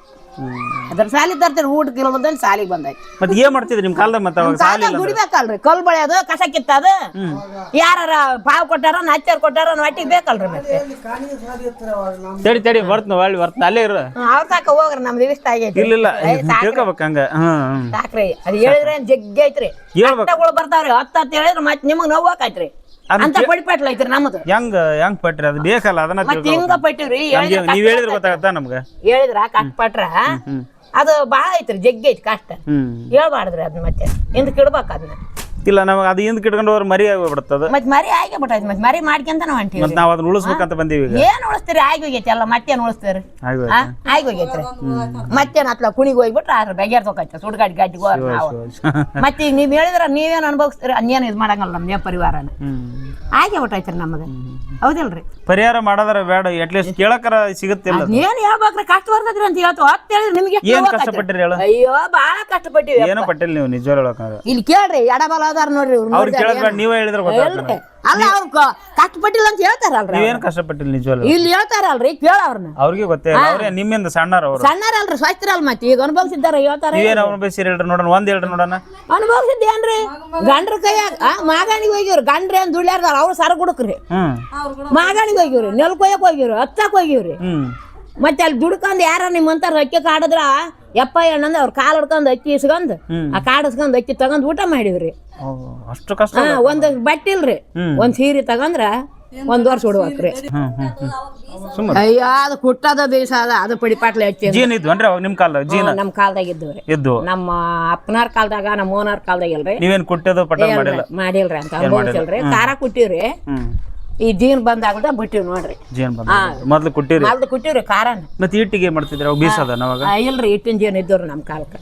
ಅದ್ರ ಸಾಲಿ ತರ್ತೀರಿ ಊಟಕ್ಕೆ ಇರೋದಂದ್ರೆ ಸಾಲಿಗೆ ಬಂದೈತಿ
ಮತ್ತೆ ಏನ್ ಮಾಡ್ತಿದ್ರಿ ನಿಮ್ ಕಾಲದಾಗ ಮತ್ತೆ ಅವಾಗ ಸಾಲಿ ಇಲ್ಲ
ದುಡಿಬೇಕಲ್ರಿ ಕಲ್ ಬಳಿಯೋದು ಕಸ ಕಿತ್ತದು ಯಾರ ಪಾವ್ ಕೊಟ್ಟಾರ ನಚ್ಚಾರ ಕೊಟ್ಟಾರ ಒಟ್ಟಿಗೆ ಬೇಕಲ್ರಿ ಮತ್ತೆ
ತಡಿ ಬರ್ತ ಒಳ್ಳೆ ಬರ್ತ ಅಲ್ಲೇ ಇರ
ಅವ್ರ ತಾಕ ಹೋಗ್ರಿ ನಮ್ದು ಇಷ್ಟ ಆಗೈತಿ
ಇಲ್ಲ ತಿಳ್ಕೊಬೇಕ ಹಂಗ
ಸಾಕ್ರಿ ಅದು ಹೇಳಿದ್ರೆ ಜಗ್ಗಿ ಐತ್ರಿ ಹೇಳ್ಗಳು ಬರ್ತಾವ್ರಿ 10 ಹೇಳಿದ್ರೆ ಮತ್ತೆ ನಿಮಗ್ ನೋವಾಕೈತ್ರಿ ಅಂತ ಪಡಿಪಟ್ಲ ಐತ್ರಿ ನಮ್ದು
ಹೆಂಗ್ ಪಟ್ರಿ ಅದು ಬೇಕಲ್ಲ ಅದನ್ನ
ಮತ್ತೆ ಹಿಂಗ ಪಟ್ಟಿವ್ರಿ
ನೀವ್ ಹೇಳಿದ್ರೆ ಗೊತ್ತಾಗತ್ತ ನಮ್ಗ
ಹೇಳಿದ್ರ ಕಷ್ಟ ಪಟ್ರ ಅದು ಬಾಳ ಐತ್ರಿ ಜಗ್ಗಿ ಐತಿ ಕಷ್ಟ ಹೇಳ್ಬಾರ್ದ್ರಿ ಅದ್ ಮತ್ತೆ ಹಿಂದಕ್ಕೆ ಇಡ್ಬೇಕ ಅದನ್ನ
ಇಲ್ಲ ನಮಗ ಅದು ಹಿಂದಕ್ಕೆ ಇಟ್ಕೊಂಡು ಹೋದ್ರೆ ಮರಿ ಆಗ್ಬಿಡ್ತದ
ಮತ್ತೆ ಮರಿ ಆಗೇ ಬಿಟ್ಟೈತಿ ಮತ್ತೆ ಮರಿ ಮಾಡ್ಕೊಂತ ನಾವ್ ಹೊಂಟಿವಿ
ಮತ್ತೆ ನಾವ್ ಅದನ್ನ ಉಳಿಸ್ಬೇಕಂತ ಬಂದೀವಿ ಈಗ
ಏನ್ ಉಳಿಸ್ತೀರಿ ಆಗಿ ಹೋಗೈತಿ ಅಲ್ಲ ಮತ್ತೇನ್ ಉಳಿಸ್ತೀರಿ ಆಗಿ ಹೋಗೈತ್ರಿ ಮತ್ತೇನ್ ಅತ್ಲ ಕುಣಿಗೆ ಹೋಗ್ಬಿಟ್ರ ಅದ್ರ ಬಗೆರ್ ತಗೋಯ್ತ ಸುಡ್ಗಾಡಿ ಗಾಡಿಗೆ ಹೋಗ್ರ ನಾವು ಮತ್ತೆ ಈಗ ನೀವ್ ಹೇಳಿದ್ರ ನೀವೇನ್ ಅನುಭವಿಸ್ತೀರಿ ಅನ್ಯೇನ್ ಇದ್ ಮಾಡಂಗಲ್ಲ ನಮ್ ಪರಿವಾರನ ಆಗೇ ಬಿಟ್ಟೈತ್ರಿ ನಮಗ ಹೌದಿಲ್ರಿ
ಪರಿಹಾರ ಮಾಡದ್ರ ಬೇಡ ಅಟ್ಲೀಸ್ಟ್ ಕೇಳಕರ ಸಿಗುತ್ತಿಲ್ಲ
ಏನ್ ಹೇಳ್ಬೇಕ್ರಿ ಕಷ್ಟ ಬರ್ತದ್ರಿ ಅಂತ ಹೇಳ್ತು ಹತ್ತು ಹೇಳಿದ್ರೆ ನಿಮ್ಗೆ
ಏನ್ ಕಷ್ಟಪಟ್ಟಿರಿ ಹೇಳ
ಅಯ್ಯೋ ಬಾಳ ಕಷ್ಟಪಟ್ಟಿವಿ
ಏನೋ ಪಟ್ಟಿಲ್ಲ ನೀವು ನಿಜವಾಗ್ಲೂ ಹೇಳಕ
ಇಲ್ಲಿ ಕೇಳ್ರಿ ಎಡಬಲ ಅದಾರ ನೋಡ್ರಿ
ಅವ್ರು ಕೇಳಿದ್ರೆ ನೀವೇ ಹೇಳಿದ್ರೆ ಗೊತ್ತಾಗ್ತದೆ
ಅಲ್ಲ ಅವ್ರು ಕಷ್ಟಪಟ್ಟಿಲ್ಲ ಅಂತ ಹೇಳ್ತಾರಲ್ರಿ
ನೀವೇನ್ ಕಷ್ಟಪಟ್ಟಿಲ್ಲ ನಿಜವಾಗ್ಲೂ
ಇಲ್ಲಿ ಹೇಳ್ತಾರಲ್ರಿ ಕೇಳವ್ರನ್ನ
ಅವ್ರಿಗೆ ಗೊತ್ತೇ ಇಲ್ಲ ಅವ್ರೆ ನಿಮ್ಮಿಂದ ಸಣ್ಣರ ಅವರು
ಸಣ್ಣರಲ್ರಿ ಸ್ವಚ್ಛರಲ್ ಮತ್ತೆ ಈಗ ಅನುಭವಿಸಿದ್ದಾರ ಹೇಳ್ತಾರ
ನೀವೇನು ಅನುಭವಿಸಿರಿ ಹೇಳ್ರಿ ನೋಡೋಣ ಒಂದ್ ಹೇಳ್ರಿ ನೋಡೋಣ
ಅನುಭವಿಸಿದ್ದೇನ್ರಿ ಗಂಡ್ರ ಕೈಯಾಗ ಮಾಗಾಣಿಗೆ ಹೋಗಿವ್ರಿ ಗಂಡ್ರಿ ಏನ್ ದುಡ್ಯಾರ್ದಾರ ಅವ್ರು ಸರ ಗುಡಕ್ರಿ ಮಾಗಾಣಿಗೆ ಹೋಗಿವ್ರಿ ನೆಲ್ ಕೊಯ್ಯಕ್ ಹೋಗಿವ್ರಿ ಹಚ್ಚಕ್ ಹೋಗಿವ್ರಿ ಮತ್ತೆ ಅಲ್ಲಿ ದುಡ್ಕೊಂಡ್ ಯಾರ ನಿಮ್ಮಂತಾರ ಅಕ್ಕಿ ಕಾಡಿದ್ರ ಯಪ್ಪ ಏನಂದ ಅವ್ರ ಕಾಲ್ ಹಿಡ್ಕೊಂಡ್ ಅಕ್ಕಿ ಇಸ್ಕೊಂಡ್ ಆ ಕಾಡಿಸ್ಕೊಂಡ್ ಅಕ್ಕಿ ತಗೊಂಡ್ ಊಟ ಮಾಡಿವ್ರಿ
ಅಷ್ಟು ಕಷ್ಟ
ಒಂದ್ ಬಟ್ಟಿಲ್ರಿ ಒಂದ್ ಸೀರೆ ತಗಂದ್ರ 1 ವರ್ಷ ಉಡ್ಬೇಕ್ರಿ
ಸುಮ್ಮನೆ
ಅಯ್ಯೋ ಅದು ಕುಟ್ಟದ ಬೇಸಾದ ಅದು ಪಡಿಪಾಟ್ಲೆ ಹಚ್ಚಿ
ಜೀನ್ ಇದ್ವನ್ರಿ ಅವಾಗ ನಿಮ್ ಕಾಲ ಜೀನ್
ನಮ್ಮ ಕಾಲದಾಗ ಇದ್ದವ್ರಿ
ಇದ್ದು
ನಮ್ಮ ಅಪ್ಪನಾರ್ ಕಾಲದಾಗ ನಮ್ಮ ಓನರ್ ಕಾಲದಾಗ ಇಲ್ರಿ
ನೀವೇನ್ ಕುಟ್ಟದು ಪಟ ಮಾಡಿಲ್ಲ
ಮಾಡಿಲ್ರಿ ಅಂತ ಅನುಭವಿಸಿಲ್ರಿ ಖಾರ ಕುಟ್ಟಿವ್ರಿ ಈ ಜೀನ್ ಬಂದಾಗ್ದ ಬಿಟ್ಟಿವ್ ನೋಡ್ರಿ
ಜೀನ್ ಬಂದ ಮೊದ್ಲು ಕುಟ್ಟಿರಿ
ಮಾಲ್ದ ಕುಟ್ಟಿವ್ರಿ ಖಾರನ
ಮತ್ತೆ ಇಟ್ಟಿಗೆ ಏನ್ ಮಾಡ್ತಿದ್ರಿ ಅವಾಗ ಬೀಸದ ನಾವಾಗ
ಇಲ್ರಿ ಇಟ್ಟಿನ ಜೀನ್ ಇದ್ದವ್ರಿ ನಮ್ಮ ಕಾಲಕ್ಕೆ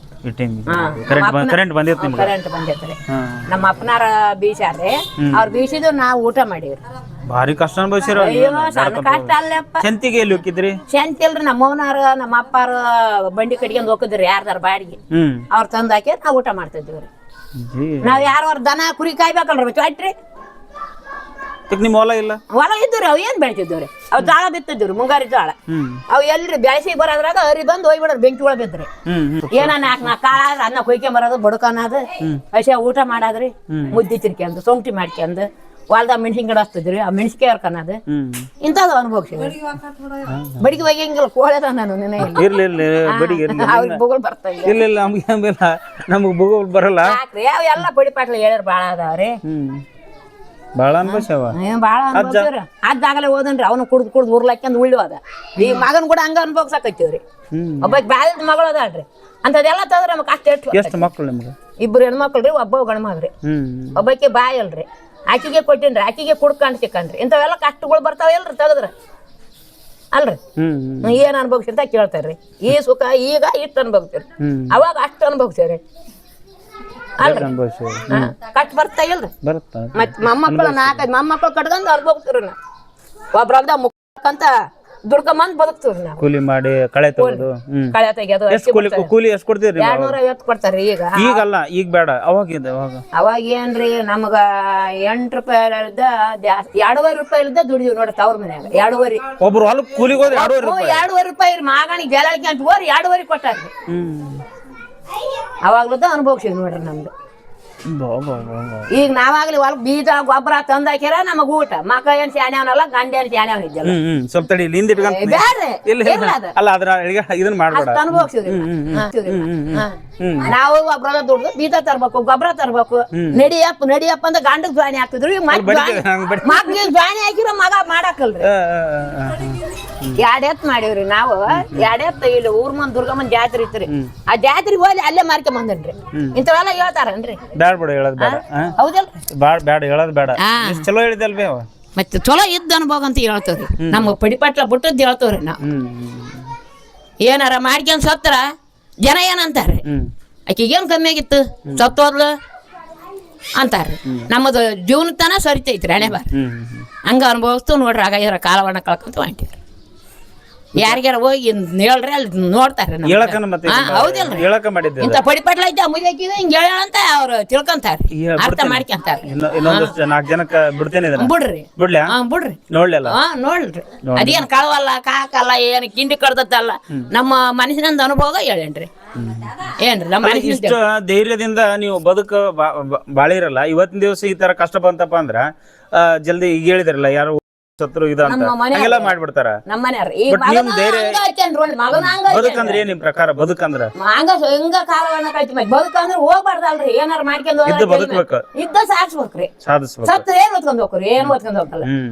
ಕರೆಂಟ್ ಬಂದಿತ್ತು ನಿಮ್ಗೆ
ಕರೆಂಟ್ ಬಂದೈತ್ರಿ ನಮ್ಮ ಅಪ್ಪನಾರ ಬೀಸಾರ್ರಿ ಅವ್ರು ಬೀಸಿದ್ರು ನಾವು ಊಟ ಮಾಡೀವ್ರಿ
ಭಾರಿ ಕಷ್ಟ ಅನ್ಭವಿಸಿರ
ಅಯ್ಯೋ ಸಣ್ಣ ಕಷ್ಟ ಅಲ್ಲಪ್ಪ
ಚಂತಿಗೆ ಎಲ್ಲಿ ಹೋಗಿದ್ರಿ
ಶಾಂತಿ ಇಲ್ರಿ ನಮ್ಮ ಅವನಾರ ನಮ್ಮ ಅಪ್ಪಾರ ಬಂಡಿ ಕಟ್ಕೊಂಡ್ ಹೋಗಿದ್ರಿ ಯಾರ್ದಾರ ಬಾಡಿಗೆ ಅವ್ರು ತಂದು ಹಾಕಿ ನಾವು ಊಟ ಮಾಡ್ತಿದ್ವಿ ನಾವ್ ಯಾರು ದನ ಕುರಿ ಕಾಯ್ಬೇಕಲ್ರಿ ಚೊಟ್ರಿ
ನಿಮ್ ಹೊಲ ಇಲ್ಲ
ಹೊಲ ಇದ್ರಿ ಅವ್ ಏನ್ ಬೆಳಿತಿದ್ವಿ ಅವ್ ಜೋಳ ಬಿತ್ತಿದ್ವಿ ಮುಂಗಾರಿ ಜೋಳ ಅವ್ ಎಲ್ರಿ ಬ್ಯಾಸಿ ಬರೋದ್ರಾಗ ಹರಿ ಬಂದು ಹೋಗ್ಬಿಡೋದು ಬೆಂಕಿ ಒಳಗ್ ಬಿದ್ರಿ ಏನ ನಾಲ್ಕು ಕಾಳ ಅನ್ನ ಕೊಯ್ಕೊಂಡ್ ಬರೋದು ಬಡ್ಕೊನದು ಹಸಿ ಊಟ ಮಾಡಾದ್ರಿ ಮುದ್ದಿ ತಿರ್ಕೊಂಡ್ ಸೊಂಟಿ ಮಾಡ್ಕೊಂಡ್ ಹೊಲ್ದಾಗ ಮೆಣಸಿನ ಗಿಡ ಹಚ್ತಿದ್ರಿ ಆ ಮೆಣಸಿಗೆ ಹರ್ಕನದು ಇಂಥದ್ದು ಅನುಭವಿಸಿದ್ರಿ ಬಡಿಗೆ ಒಯ್ಯಂಗಿಲ್ಲ ಕೋಳೆದ ನಾನು
ಇರ್ಲಿ ಬಡಿಗೆ
ಅವ್ರಿಗೆ ಬೊಗಲ್ ಬರ್ತಾ ಇಲ್ಲ
ಇಲ್ಲ ನಮಗ್ ಬುಗೋಲ್ ಬರಲ್ಲ
ಯಾಕ್ರಿ ಅವ್ ಎಲ್ಲ ಪಡಿಪಾಟ್ಲಿ ಹೇಳ್ಯಾರ ಬಾಳ ಅದಾವ್ರಿ
ಬಾಳ ಅನ್ಭವಿಸವ
ಬಾಳ ಅನ್ಭವಿಸ್ರಿ ಅದಾಗಲೇ ಓದನ್ರಿ ಅವನು ಕುಡ್ದು ಉರ್ಲಾಕ್ಯಂದ್ ಉಳ್ಳಿವಾದ ಈ ಮಗನ್ ಕೂಡ ಹಂಗ ಅನ್ಭವ್ಸಾಕತ್ತೀವ್ರಿ ಒಬ್ಬ ಬ್ಯಾದ ಮಗಳು ಅದಾಳ್ರಿ ಅಂತದೆಲ್ಲ ತಂದ್ರೆ ನಮಗ್ ಕಷ್ಟ
ಎಷ್ಟು ಮಕ್ಳು ನಿಮ್ಗೆ
ಇಬ್ರು ಹೆಣ್ಮಕ್ಳ್ರಿ ಒಬ್ಬ ಗಂಡ್ಮಗ್ರಿ ಒಬ್ಬಾಕಿ ಬಾಯ್ ಅಲ್ರಿ ಆಕಿಗೆ ಕೊಟ್ಟಿನ್ರಿ ಆಕಿಗೆ ಕುಡ್ಕಂಡ್ ಸಿಕ್ಕನ್ರಿ ಇಂಥವೆಲ್ಲ ಕಷ್ಟಗಳು ಬರ್ತಾವಲ್ರಿ ತೆಗದ್ರ ಅಲ್ರಿ ಏನ್ ಅನ್ಭವಿಸಿರ್ತ ಕೇಳ್ತಾರ್ರಿ ಈ ಸುಖ ಈಗ ಇಷ್ಟ ಅನ್ಭವಿಸ್ರಿ ಅವಾಗ ಅಷ್ಟ ಅನ್ಭವಿಸ್ರಿ ಅಲ್ರಿ ಕಟ್ ಬರ್ತಾ ಇಲ್ರಿ ಮತ್ ಮೊಮ್ಮಕ್ಕಳು 4-5 ಮೊಮ್ಮಕ್ಕಳು ಕಟ್ಕೊಂಡ್ ಅನ್ಭವಿಸ್ರಿ ನಾ ಒಬ್ರಂದ ಮುಖಂತ ದುಡ್ಕೊಂಬಂದ್ ಬದುಕ್ತೀವ್ರಿ ನಾವು
ಕೂಲಿ ಮಾಡಿ ಕಳೆ ತೆಗೆದು
ಕಳೆ ತೆಗಿಯೋದು
ಕೂಲಿ ಎಷ್ಟು ಕೊಡ್ತೀರಿ
250 ಕೊಡ್ತಾರ್ರಿ
ಈಗಲ್ಲ ಈಗ ಬೇಡ ಅವಾಗ
ಅವಾಗ ಏನ್ರಿ ನಮಗ 8 ರೂಪಾಯಿದ 2.5 ರೂಪಾಯಿಲಿದ್ದ ದುಡಿದ್ವಿ ನೋಡ್ರಿ ತವ್ರ ಮನ್ಯಾಗ 2.5
ಒಬ್ರು ಹೊಲಕ್ ಕೂಲಿಗೆ ಹೋದ್ರೆ
2.5 ರೂಪಾಯಿ ಮಾಗಾಣಿ ಜಲಾಳಿಕೆ ಅಂತ ಹೋರಿ 2.5 ಕೊಟ್ಟಾರ್ರಿ ಅವಾಗ್ಲದ ಅನುಭವಿಸಿದ್ವಿ ನೋಡ್ರಿ ನಮ್ದು ಈಗ ನಾವಾಗ್ಲಿ ಹೊಲಕ್ ಬೀಜ ಗೊಬ್ಬರ ತಂದ ಹಾಕ್ಯಾರ ನಮಗ ಊಟ ಮಕ್ಕ ಏನ್ ಶಾಣ್ಯವನಲ್ಲ ಗಂಡ ಏನ್ ಶಾಣ್ಯವನಿದ್ದಲ್ಲ
ಸ್ವಲ್ಪ ತಡಿ ಹಿಂದ್
ಬ್ಯಾಡ್ರಿ
ಅಲ್ಲ ಅದ್ರ ಇದನ್ನ ಮಾಡ್ಬೇಡ
ಅನುಭವಿಸಿದ್ವಿ ನಾವು ಒಬ್ರದ ದುಡ್ದು ಬೀಜ ತರ್ಬೇಕು ಗೊಬ್ಬರ ತರ್ಬೇಕು ನಡಿಯಪ್ಪ ಅಂತ ಗಂಡಗ್ ಜ್ವಾನಿ ಹಾಕ್ತಿದ್ರು ಮಕ್ಳಿಗೆ ಜ್ವಾನಿ ಹಾಕಿರೋ ಮಗ ಮಾಡಾಕಲ್ರಿ 2 ಎತ್ ಮಾಡಿವ್ರಿ ನಾವು 2 ಎತ್ ಇಲ್ಲಿ ಊರ್ ಮಂದ್ ದುರ್ಗಮ್ಮನ್ ಜಾತ್ರೆ ಇತ್ರಿ ಆ ಜಾತ್ರೆಗೆ ಹೋಗಿ ಅಲ್ಲೇ ಮಾರ್ಕೊಂಡ್ ಬಂದನ್ರಿ ಇಂಥವೆಲ್ಲ ಹೇಳ್ತಾರನ್ರಿ
ಬೇಡ ಹೇಳೋದ್ ಬೇಡ
ಹೌದಲ್ರಿ
ಬೇಡ ಹೇಳೋದ್ ಬೇಡ ಚಲೋ ಹೇಳಿದಲ್ವೇ
ಮತ್ತೆ ಚಲೋ ಇದ್ದ ಅನುಭವ ಅಂತ ಹೇಳ್ತವ್ರಿ ನಮಗ್ ಪಡಿಪಾಟ್ಲ ಬಿಟ್ಟದ್ ಹೇಳ್ತವ್ರಿ ನಾವು ಏನಾರ ಮಾಡ್ಕೊಂಡ್ ಸತ್ರ ಜನ ಏನಂತಾರ್ರಿ ಆಕಿಗೇನ್ ಕಮ್ಮಿ ಆಗಿತ್ತು ಸತ್ತೋದ್ಲು ಅಂತಾರ್ರಿ ನಮ್ಮದು ಜೀವನ ತನ ಸರಿತೈತ್ರಿ ಹಣೆ ಬಾರ ಹಂಗ ಅನುಭವಿಸ್ತು ನೋಡ್ರಿ ಆಗ ಕಾಲವನ್ನ ಕಳ್ಕೊಂತ ಹೊಂಟಿವ್ರಿ ಯಾರಿಗಾರ ಹೋಗಿ ಹೇಳ್ರಿ ಅಲ್ಲಿ ನೋಡ್ತಾರ್ರಿ ಹೌದಿಲ್ರಿ ಇಂಥ ಪಡಿಪಾಟ್ಲ ಐತೆ ಮುಗಿದಾಕಿದ ಹಿಂಗ ಹೇಳಂತ ಅವ್ರು ತಿಳ್ಕೊಂತಾರ್ರಿ ಅರ್ಥ ಮಾಡ್ಕೊಂತಾರ ಬಿಡ್ರಿ ಬಿಡ್ರಿ ನೋಡ್ರಿ ಅದೇನ್ ಕಳವಲ್ಲ ಕಾಕಲ್ಲ ಏನ್ ಕಿಂಡಿ ಕಡ್ದತ್ತಲ್ಲ ನಮ್ಮ ಮನಸ್ಸಿನಂದ ಅನುಭವ ಹೇಳೇನ್ರಿ ಏನ್ರಿ ನಮ್ಮ
ಇಷ್ಟ ಧೈರ್ಯದಿಂದ ನೀವು ಬದುಕ ಬಾಳಿರಲ್ಲ ಇವತ್ತಿನ ದಿವಸ ಈ ತರ ಕಷ್ಟ ಬಂತಪ್ಪ ಅಂದ್ರ ಜಲ್ದಿ ಈಗ ಹೇಳಿದ್ರಲ್ಲ ಯಾರು ಸತ್ರು ಇದಂತ ಮಾಡ್ಬಿಡ್ತಾರ ಬದುಕಂದ್ರೆ ಏನ್ ನಿಮ್ ಪ್ರಕಾರ ಬದುಕಂದ್ರ
ಹಿಂಗ ಕಾಲವನ್ನ ಕಳ್ತಿ ಬದುಕಂದ್ರೆ ಹೋಗ್ಬಾರ್ದಲ್ರಿ ಏನಾರ ಮಾಡ್ಕೊಂಡ್
ಬದುಕ್ಬೇಕು
ಇದ್ದ ಸಾಧಿಸ್ಬೇಕ್ರಿ
ಸಾಧಿಸ್ಬೇಕು
ಸತ್ತು ಏನ್ ಓದ್ಕೊಂಡ್ ಹೋಗ್ರಿ ಏನ್ ಓದ್ಕೊಂಡ್ ಹೋಗಲ್ಲ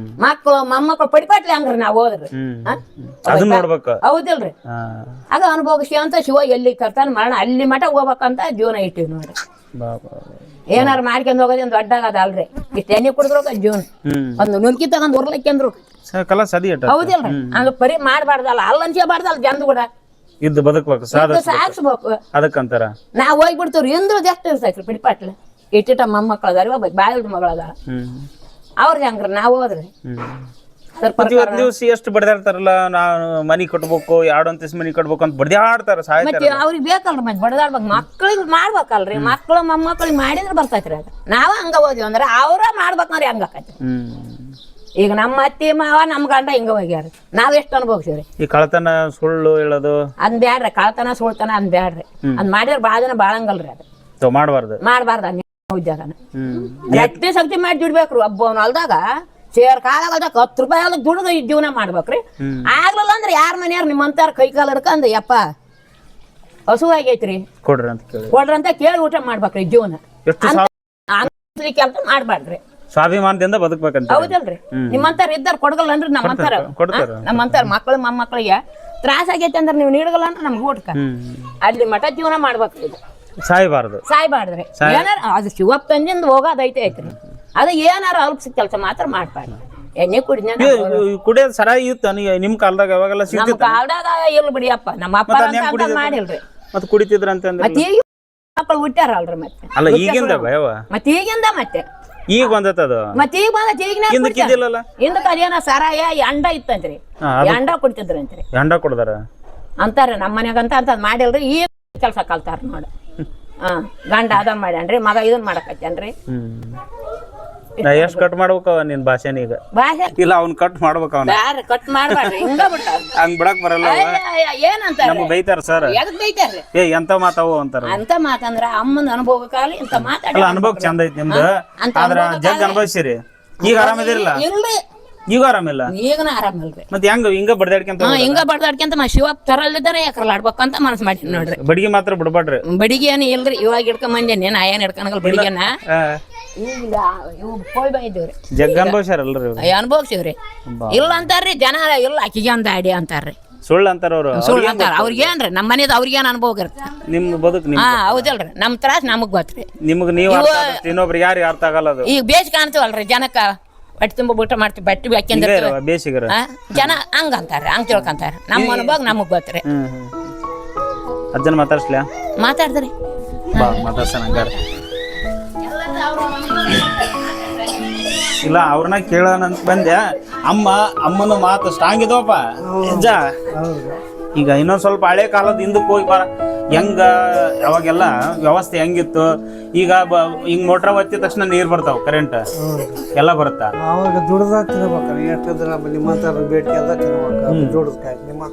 ಮಕ್ಳು ಮೊಮ್ಮಕ್ಳು ಪಡಿಪಾಟ್ಲಿ ಹಂಗ್ರಿ ನಾವ್ ಹೋದ್ರಿ
ಅದನ್ನ ನೋಡ್ಬೇಕು
ಹೌದಿಲ್ರಿ ಆಗ ಅನುಭವಿಸಿ ಅಂತ ಶಿವ ಎಲ್ಲಿ ಕರ್ತಾನ ಮರಣ ಅಲ್ಲಿ ಮಠ ಹೋಗ್ಬೇಕಂತ ಜೀವನ ಇಟ್ಟಿವಿ ನೋಡ್ರಿ ಏನಾರು ಮಾಡ್ಕೊಂಡ್ ಹೋಗೋದು ಒಂದು ದೊಡ್ಡ ಅಲ್ರಿ ಇಷ್ಟ ಎಣ್ಣೆ ಕುಡಿದ್ರು ಜೀವನ ಒಂದು ನುಗ್ಗಿ ತಗೊಂಡ್ ಉರ್ಲಕ್ಕಂದ್ರು ಹೌದಿಲ್ರಿ ಹಂಗ ಪರಿ ಮಾಡ್ಬಾರ್ದಲ್ಲ ಅಲ್ಲಿ ಅನ್ಸಬಾರ್ದಲ್ಲ ಜನ ಕೂಡ
ಇದ್ದು ಬದುಕ್ಬೇಕು
ಸಾಕ್ಸ್ಬೇಕು
ಅದಕ್ಕಂತಾರ
ನಾವ್ ಹೋಗ್ಬಿಡ್ತೇವ್ರಿ ಎಂದ್ರು ಜಾಸ್ತಿ ಇರ್ತೈತ್ರಿ ಪಿಡಿಪಾಟ್ಲ ಇಟ್ಟಿಟ ಮೊಮ್ಮಕ್ಳು ಅದಾರ ಒಬ್ಬ ಬಾಯಲ್ದ ಮಗಳ ಅದಾರ ಅವ್ರಿಗೆ ಹಂಗ್ರಿ ನಾವ್ ಹೋದ್ರಿ
ದಿವಸ ಎಷ್ಟು ಬಡ್ದಾಡ್ತಾರಲ್ಲ ನಾನು ಮನಿ ಕಟ್ಬೇಕು 2 ಮನಿ ಕಟ್ಬೇಕು ಅಂತ ಬಡ್ದಾಡ್ತಾರ
ಮತ್ತೆ ಅವ್ರಿಗೆ ಬೇಕಲ್ರಿ ಮತ್ತೆ ಬಡದಾಡ್ಬೇಕು ಮಕ್ಳಿಗೆ ಮಾಡ್ಬೇಕಲ್ರಿ ಮಕ್ಳು ಮೊಮ್ಮಕ್ಳಿಗೆ ಮಾಡಿದ್ರೆ ಬರ್ತೈತ್ರಿ ಅದು ನಾವ ಹಂಗ ಹೋದ್ವಿ ಅಂದ್ರೆ ಅವ್ರ ಮಾಡ್ಬೇಕಂದ್ರೆ ಹಂಗ ಆಕೈತಿ ಈಗ ನಮ್ಮ ಅತ್ತಿ ಮಾವ ನಮ್ ಗಂಡ ಹಿಂಗ ಹೋಗ್ಯಾರ ನಾವ್ ಎಷ್ಟು ಅನುಭವಿಸಿವ್ರಿ
ಈ ಕಳತನ ಸುಳ್ಳು ಹೇಳೋದು
ಅದ್ ಬ್ಯಾಡ್ರಿ ಕಳತನ ಸುಳ್ತನ ಅದ್ ಬ್ಯಾಡ್ರಿ ಅದ್ ಮಾಡಿದ್ರೆ ಬಾಳ ಜನ ಬಾಳಂಗಲ್ರಿ ಅದು ಮಾಡ್ಬಾರ್ದ ಉದ್ಯೋಗನ ಗಟ್ಟಿ ಶಕ್ತಿ ಮಾಡಿ ದುಡ್ಬೇಕ್ರಿ ಒಬ್ಬವನ್ ಹೊಲ್ದಾಗ ಸೇರ್ ಕಾಲಾಗಲ್ದಾಗ 10 ರೂಪಾಯಿ ದುಡಿದು ಜೀವನ ಮಾಡ್ಬೇಕ್ರಿ ಆಗ್ಲಿಲ್ಲ ಅಂದ್ರೆ ಯಾರ ಮನೆಯಾರ ನಿಮ್ಮಂತಾರ ಕೈ ಕಾಲ ಹಿಡ್ಕಂದ್ ಯಪ್ಪ ಹಸು ಆಗೈತ್ರಿ ಕೊಡ್ರಿ ಅಂತ ಕೇಳಿ ಊಟ ಮಾಡ್ಬೇಕ್ರಿ ಜೀವನ ಕೆಲಸ ಮಾಡ್ಬಾರ್ದ್ರಿ
ಸ್ವಾಭಿಮಾನದಿಂದ ಬದುಕ್ಬೇಕಂತ.
ಹೌದಲ್ರಿ? ನಿಮ್ಮಂತಾರ ಇದ್ದಾರ ಕೊಡಗಲ್ಲ ಅಂದ್ರೆ ನಮ್ಮಂತಾರ ನಮ್ಮಂತಾರ ಮಕ್ಕಳು ಮೊಮ್ಮಕ್ಕಳಿಗೆ ತ್ರಾಸ ಆಗೈತೆ ಅಂದ್ರೆ ನೀವು ನೀಡಗಲ್ಲ ಅಂದ್ರೆ ನಮ್ಗೆ ಊಟಕ ಅಲ್ಲಿ ಮಠ ಜೀವನ ಮಾಡ್ಬೇಕು. ಇದು ಸಾಯ್ಬಾರ್ದ್ರಿ. ಏನಾರ ಅದು ಶಿವಪ್ಪ ತಂದಿಂದ ಹೋಗೋದೈತೆ ಐತ್ರಿ. ಅದು ಏನಾರ ಅಲ್ಪ ಕೆಲಸ ಮಾತ್ರ ಮಾಡ್ಬಾರ್ದು. ಎಣ್ಣೆ ಕುಡಿದ
ಕುಡಿಯೋದು ಸರ ಇತ್ತು ನಿಮ್ ಕಾಲದಾಗ ಯಾವಾಗೆಲ್ಲ
ನಮ್ಮ
ಸಿಗ್ತಿತ್ತು?
ಕಾಲದಾಗ ಇಲ್ಲ ಬಿಡಿಯಪ್ಪ, ನಮ್ಮ ಅಪ್ಪ ಅಂತ ಮಾಡಿಲ್ರಿ.
ಮತ್ತೆ ಕುಡಿತಿದ್ರ ಅಂತ
ಮತ್ತೆ ಈಗ ಮಕ್ಕಳು ಹುಟ್ಟ್ಯಾರಲ್ರಿ. ಮತ್ತೆ
ಅಲ್ಲ ಈಗಿಂದ ಯಾವ
ಮತ್ತೆ ಈಗಿಂದ ಮತ್ತೆ
ಈಗ ಬಂದತ್ತದು
ಮತ್ತೆ ಈಗ ಬಂದ
ಹಿಂದಕ್ಕಿದ್ದಿಲ್ಲಲ್ಲ?
ಹಿಂದಕ್ಕೆ ಅದೇನೋ ಸರಾಯ ಅಂಡ ಇತ್ತಂತ್ರಿ, ಅಂಡ ಕುಡಿತಿದ್ರಂತ್ರಿ.
ಅಂಡ ಕೊಡ್ದಾರ
ಅಂತಾರ ನಮ್ಮ ಮನ್ಯಾಗ ಅಂತ ಮಾಡಿಲ್ರಿ. ಈಗ ಕೆಲಸ ಕಲ್ತಾರ ನೋಡಿ. ಗಂಡ ಅದ ಮಾಡ್ಯಾನ್ರಿ, ಮಗ ಇದನ್ ಮಾಡಕತ್ತೇನ್ರಿ.
ನಾ ಎಷ್ಟ್ ಕಟ್ ಮಾಡ್ಬೇಕವ ನಿನ್ ಭಾಷೆನ ಈಗ?
ಭಾಷೆ
ಇಲ್ಲ ಅವ್ನ್ ಕಟ್ ಮಾಡ್ಬೇಕ ಅವನ
ಕಟ್ ಮಾಡ್ಬಾರ್ರಿ. ಹಿಂಗ ಬಿಟ್ಟಾರ
ಹಂಗ್ ಬಿಡಕ್ ಬರಲ್ಲ.
ಏನಂತಾರ
ನಮ್ಗ್ ಬೈತಾರ ಸರ್.
ಎದಕ್ ಬೈತಾರ್ರಿ?
ಎಂತ ಮಾತಾವು ಅಂತಾರ.
ಅಂತ ಮಾತಂದ್ರ ಅಮ್ಮನ ಅನುಭವ ಕಾಲ ಇಂತ ಮಾತಾಡ.
ಅಲ್ಲ ಅನುಭವ ಚಂದ ಐತಿ ನಿಮ್ದು, ಆದ್ರ ಜಗ್ ಅನುಭವಿಸಿರಿ. ಈಗ ಆರಾಮದಿರಲ್ಲ?
ಇಲ್ರಿ,
ಈಗ ಆರಾಮಿಲ್ಲ.
ಈಗನ ಆರಾಮಿಲ್ರಿ.
ಮತ್ತೆ ಹೆಂಗ ಹಿಂಗ ಬಡ್ದಾಡ್ಕೊಂತ
ಹಿಂಗ ಬಡ್ದಾಡ್ಕೊಂತ ಶಿವಪ್ಪ ತರಲ್ಲಿದ್ದಾರೆ ಯಾಕಲ್ಲ ಆಡ್ಬೇಕಂತ ಮನಸ್ ಮಾಡಿ ನೋಡ್ರಿ.
ಬಡಿಗೆ ಮಾತ್ರ ಬಿಡ್ಬಾಡ್ರಿ.
ಬಡಿಗೆ ಏನು ಇಲ್ರಿ, ಇವಾಗ ಹಿಡ್ಕೊಂಡ್ ಬಂದೇನಿ. ನಾ ಏನ್ ಹಿಡ್ಕೊಳಗಲ್ಲ ಬಡಿಗೆನ. ಈಗ ಇವ್ ಕೋಯ್ ಬಂದಿದ್ದೀವ್ರಿ,
ಜಗ್ ಅನುಭವಿಸ್ಯಾರಲ್ರಿ.
ಅನುಭವಿಸಿವ್ರಿ. ಇಲ್ಲ ಅಂತಾರ್ರಿ ಜನ, ಇಲ್ಲ ಆಕಿಗೆ ಅಂದ ಅಡಿ ಅಂತಾರ್ರಿ.
ಸುಳ್ಳು ಅಂತಾರ ಅವ್ರು.
ಸುಳ್ಳು ಅಂತಾರ. ಅವ್ರಿಗೇನ್ರಿ ನಮ್ಮ ಮನೇದ ಅವ್ರಿಗೇನ್ ಅನುಭವ ಇರುತ್ತೆ.
ನಿಮ್ ಬದುಕ್
ಹೌದಲ್ರಿ? ನಮ್ ತ್ರಾಸ ನಮಗ್ ಗೊತ್ತ್ರಿ.
ನಿಮ್ಗ್ ನೀವ್ ಇನ್ನೊಬ್ರಿಗೆ ಯಾರಿಗೆ ಅರ್ಥ ಆಗಲ್ಲ ಅದು.
ಈಗ ಬೇಸ್ ಕಾಣ್ತೀವಲ್ರಿ ಜನಕ್ಕ, ಬಟ್ಟೆ ತುಂಬ ಊಟ ಮಾಡ್ತೀವಿ, ಬಟ್ಟೆ ಹಾಕ್ಯಂದಿರ್ತೀವಿ.
ಬೇಸಿಗರ
ಜನ ಹಂಗ ಅಂತಾರ, ಹಂಗ ತಿಳ್ಕೊಂತಾರ. ನಮ್ಮ ಅನುಭವ ನಮಗ್ ಗೊತ್ತ್ರಿ.
ಅಜ್ಜನ ಮಾತಾಡ್ಸ್ಲ್ಯಾ?
ಮಾತಾಡ್ದ್ರಿ.
ಬಾ ಮಾತಾಡ್ಸಣ ಹಂಗಾರ. ಇಲ್ಲ ಅವ್ರನ್ನ ಕೇಳೋಣ ಅಂತ ಬಂದೆ. ಅಮ್ಮನ ಮಾತು ಸ್ಟ್ರಾಂಗ್ ಇದಾವಪ್ಪ ಅಜ್ಜ. ಈಗ ಇನ್ನೊಂದ್ ಸ್ವಲ್ಪ ಹಳೆ ಕಾಲದ ಹಿಂದಕ್ಕೆ ಹೋಗಿ ಬಾರ, ಹೆಂಗ ಅವಾಗೆಲ್ಲ ವ್ಯವಸ್ಥೆ ಹೆಂಗಿತ್ತು. ಈಗ ಹಿಂಗ್ ಮೋಟ್ರ ಒತ್ತಿದ ತಕ್ಷಣ ನೀರ್ ಬರ್ತಾವ, ಕರೆಂಟ್ ಎಲ್ಲ ಬರುತ್ತಾ?
ಅವಾಗ ದುಡ್ದ ತಿನ್ಬೇಕ್ರಿ. ಎಷ್ಟು ದಿನ ನಿಮ್ಮಂತಾರ ಬೇಡಿಕೆ ಅದ ತಿನ್ಬೇಕು, ದುಡ್ದ ನಿಮ್ಮ